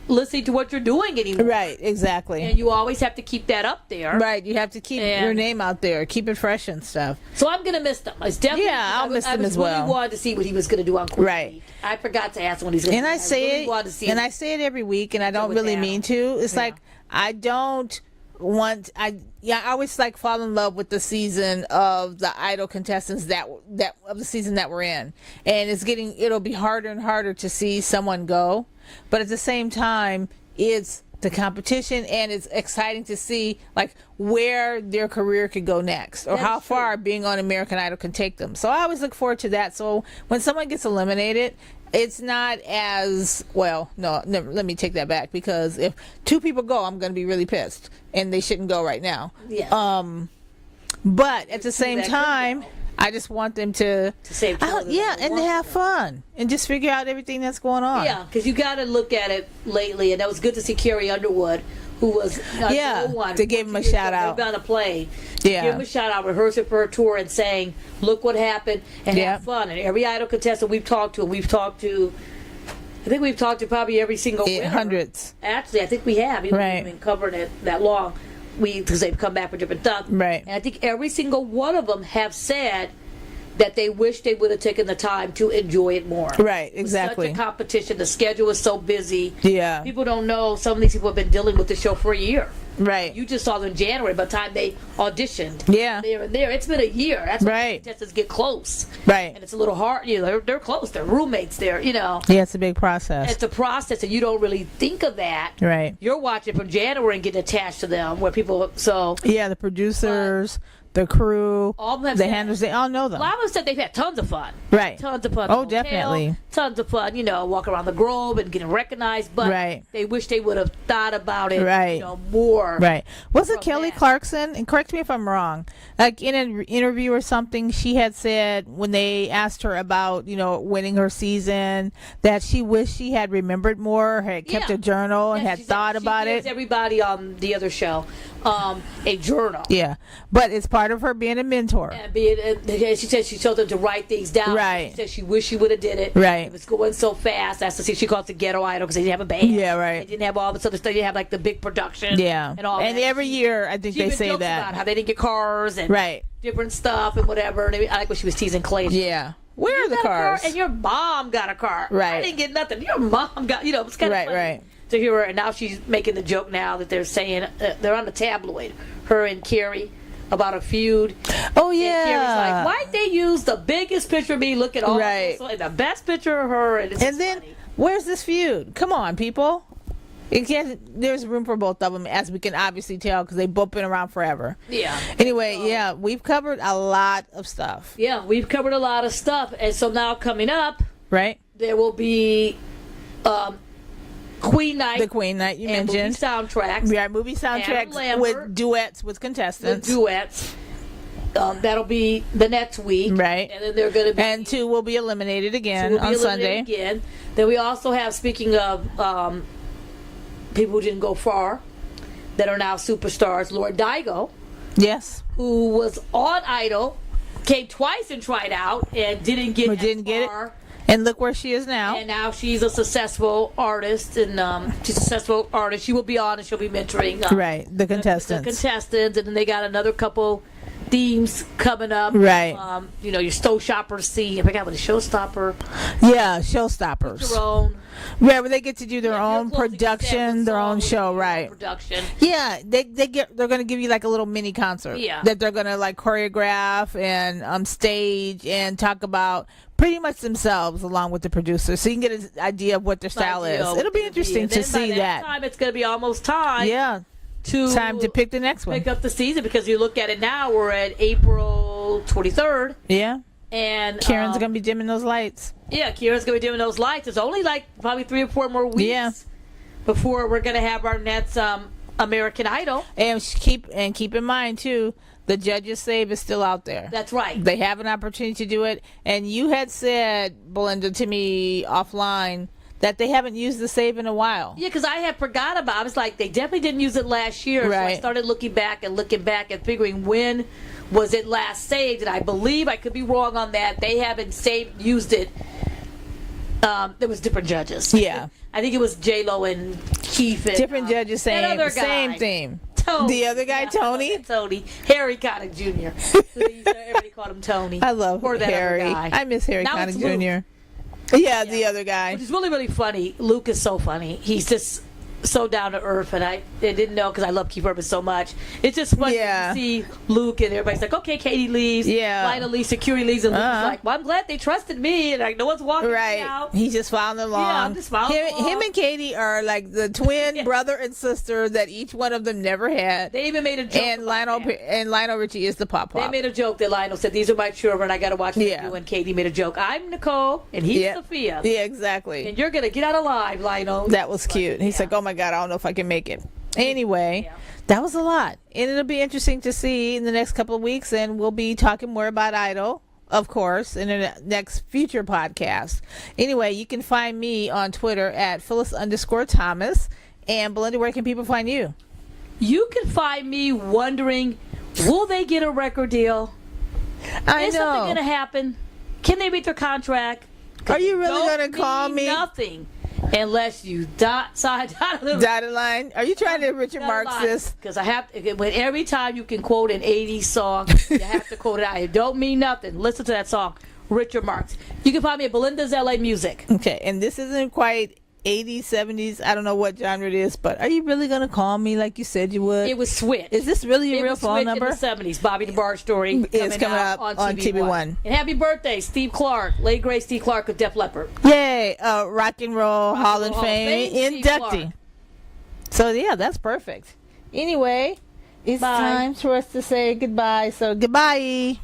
listening to what you're doing anymore. Right, exactly. And you always have to keep that up there. Right, you have to keep your name out there, keep it fresh and stuff. So I'm going to miss them. It's definitely, I'll miss them as well. I really wanted to see what he was going to do on Quincy. Right. I forgot to ask him what he's going to do. And I say it every week, and I don't really mean to. It's like I don't want. I always like fall in love with the season of the Idol contestants that of the season that we're in, and it'll be harder and harder to see someone go, but at the same time, it's the competition, and it's exciting to see like where their career could go next, or how far being on American Idol can take them. So I always look forward to that. So when someone gets eliminated, it's not as well. No, let me take that back, because if two people go, I'm going to be really pissed, and they shouldn't go right now. Yeah. But at the same time, I just want them to save and to have fun and just figure out everything that's going on. Yeah, because you got to look at it lately, and that was good to see Carrie Underwood, who was to give him a shout out on a plane. Give him a shout out, rehearsing for her tour, and saying, "Look what happened," and have fun. And every Idol contestant we've talked to, I think we've talked to probably every single winner. Hundreds. Actually, I think we have. We've been covering it that long. Because they've come back with different stuff. Right. And I think every single one of them have said that they wish they would have taken the time to enjoy it more. Right, exactly. It was such a competition. The schedule was so busy. Yeah. People don't know. Some of these people have been dealing with the show for a year. Right. You just saw them in January by the time they auditioned. Yeah. There. It's been a year. That's why contestants get close. Right. And it's a little hard. They're close. They're roommates. Yeah, it's a big process. It's a process, and you don't really think of that. Right. You're watching from January and getting attached to them, where people, the producers, the crew, all the handlers, they all know them. A lot of them said they've had tons of fun. Right. Tons of fun. Oh, definitely. Tons of fun, walk around the Grove and getting recognized, but they wish they would have thought about it, more. Right. Was it Kelly Clarkson? And correct me if I'm wrong. Like in an interview or something, she had said when they asked her about, winning her season, that she wished she had remembered more, had kept a journal, and had thought about it. Everybody on the other show a journal. Yeah. But it's part of her being a mentor. And she said she told them to write things down. Right. She said she wished she would have did it. Right. It was going so fast. That's the she calls it Ghetto Idol, because they didn't have a band. Yeah, right. They didn't have all this other stuff. They didn't have like the big production. Yeah. And all and that. Every year, I think they say that. About how they didn't get cars and different stuff and whatever. And I like when she was teasing Clay. Yeah. Where are the cars? And your mom got a car. Right. I didn't get nothing. Your mom got, it's kind of funny. Right. To hear her, and now she's making the joke now that they're saying they're on the tabloid, her and Carrie, about a feud. Oh yeah. And Carrie's like, why'd they use the biggest picture of me looking all and the best picture of her? And then funny. Where's this feud? Come on, people. There's room for both of them, as we can obviously tell, because they've both been around forever. Yeah. Anyway, we've covered a lot of stuff. Yeah, we've covered a lot of stuff, and so now coming up, there will be Queen Night. The Queen Night you mentioned. Movie soundtracks. Yeah, movie soundtracks with duets with contestants. That'll be the next week. Right. And then they're going to be... And 2 will be eliminated again on Sunday. Again. Then we also have, speaking of people who didn't go far, that are now superstars, Lord Digo. Yes. who was on Idol, came twice and tried out and didn't get it. And look where she is now. And now she's a successful artist, and she's a successful artist. She will be on, and she'll be mentoring the contestants. The contestants, and then they got another couple themes coming up. Right. Your Showstopper scene. I forgot what the Showstopper. Yeah, Showstoppers. Their own. Yeah, where they get to do their own production, their own show, right? Production. Yeah, they're going to give you like a little mini concert. Yeah. That they're going to like choreograph and stage and talk about pretty much themselves along with the producers, so you can get an idea of what their style is. It'll be interesting to see that. By that time, it's going to be almost time. Yeah. Time to pick the next one. Pick up the season, because you look at it now, we're at April 23rd. Yeah. And Karen's going to be dimming those lights. Yeah, Karen's going to be dimming those lights. It's only like probably 3 or 4 more weeks before we're going to have our next American Idol. And keep in mind, too, the judges' save is still out there. That's right. They have an opportunity to do it. And you had said, Belinda, to me offline, that they haven't used the save in a while. Yeah, because I had forgot about it. I was like, they definitely didn't use it last year. Right. So I started looking back and figuring when was it last saved. And I believe, I could be wrong on that, they haven't used it. There was different judges. Yeah. I think it was J-Lo and Keith. And, different judges saying the same thing. Tony. The other guy, Tony? Tony. Harry Connick Jr. So everybody called him Tony. I love Harry. I miss Harry Connick Jr. Yeah, the other guy. Which is really, really funny. Luke is so funny. He's just so down to earth, and I didn't know, because I love Keith Urban so much. It's just funny to see Luke, and everybody's like, okay, Katie leaves, Lionel leaves, security leaves, and Luke's like, well, I'm glad they trusted me, and like, no one's walking me out. He's just following along. Yeah, I'm just following along. Him and Katie are like the twin brother and sister that each one of them never had. They even made a joke. And Lionel Richie is the pop. They made a joke that Lionel said, these are my children, I got to watch what they do, and Katie made a joke. I'm Nicole, and he's Sophia. Yeah, exactly. And you're going to get out alive, Lionel. That was cute. He's like, oh my God, I don't know if I can make it. Anyway, that was a lot. And it'll be interesting to see in the next couple of weeks, and we'll be talking more about Idol, of course, in the next future podcast. Anyway, you can find me on Twitter at Phyllis_Thomas. And Belinda, where can people find you? You can find me wondering, will they get a record deal? Is something going to happen? Can they meet their contract? Are you really going to call me? Nothing. Unless you dotted line. Are you trying to Richard Marx this? Because I have to, when every time you can quote an 80s song, you have to quote it out. It don't mean nothing. Listen to that song, Richard Marx. You can find me at Belinda's LA Music. Okay, and this isn't quite 80s, 70s. I don't know what genre it is, but are you really going to call me like you said you would? It was Switch. Is this really a real phone number? It was Switch in the 70s. Bobby DeBarge story. It's coming up on TV1. And happy birthday, Steve Clark, late great Steve Clark of Def Leppard. Yay, Rock and Roll Hall of Fame inductee. So yeah, that's perfect. Anyway, it's time for us to say goodbye. So goodbye.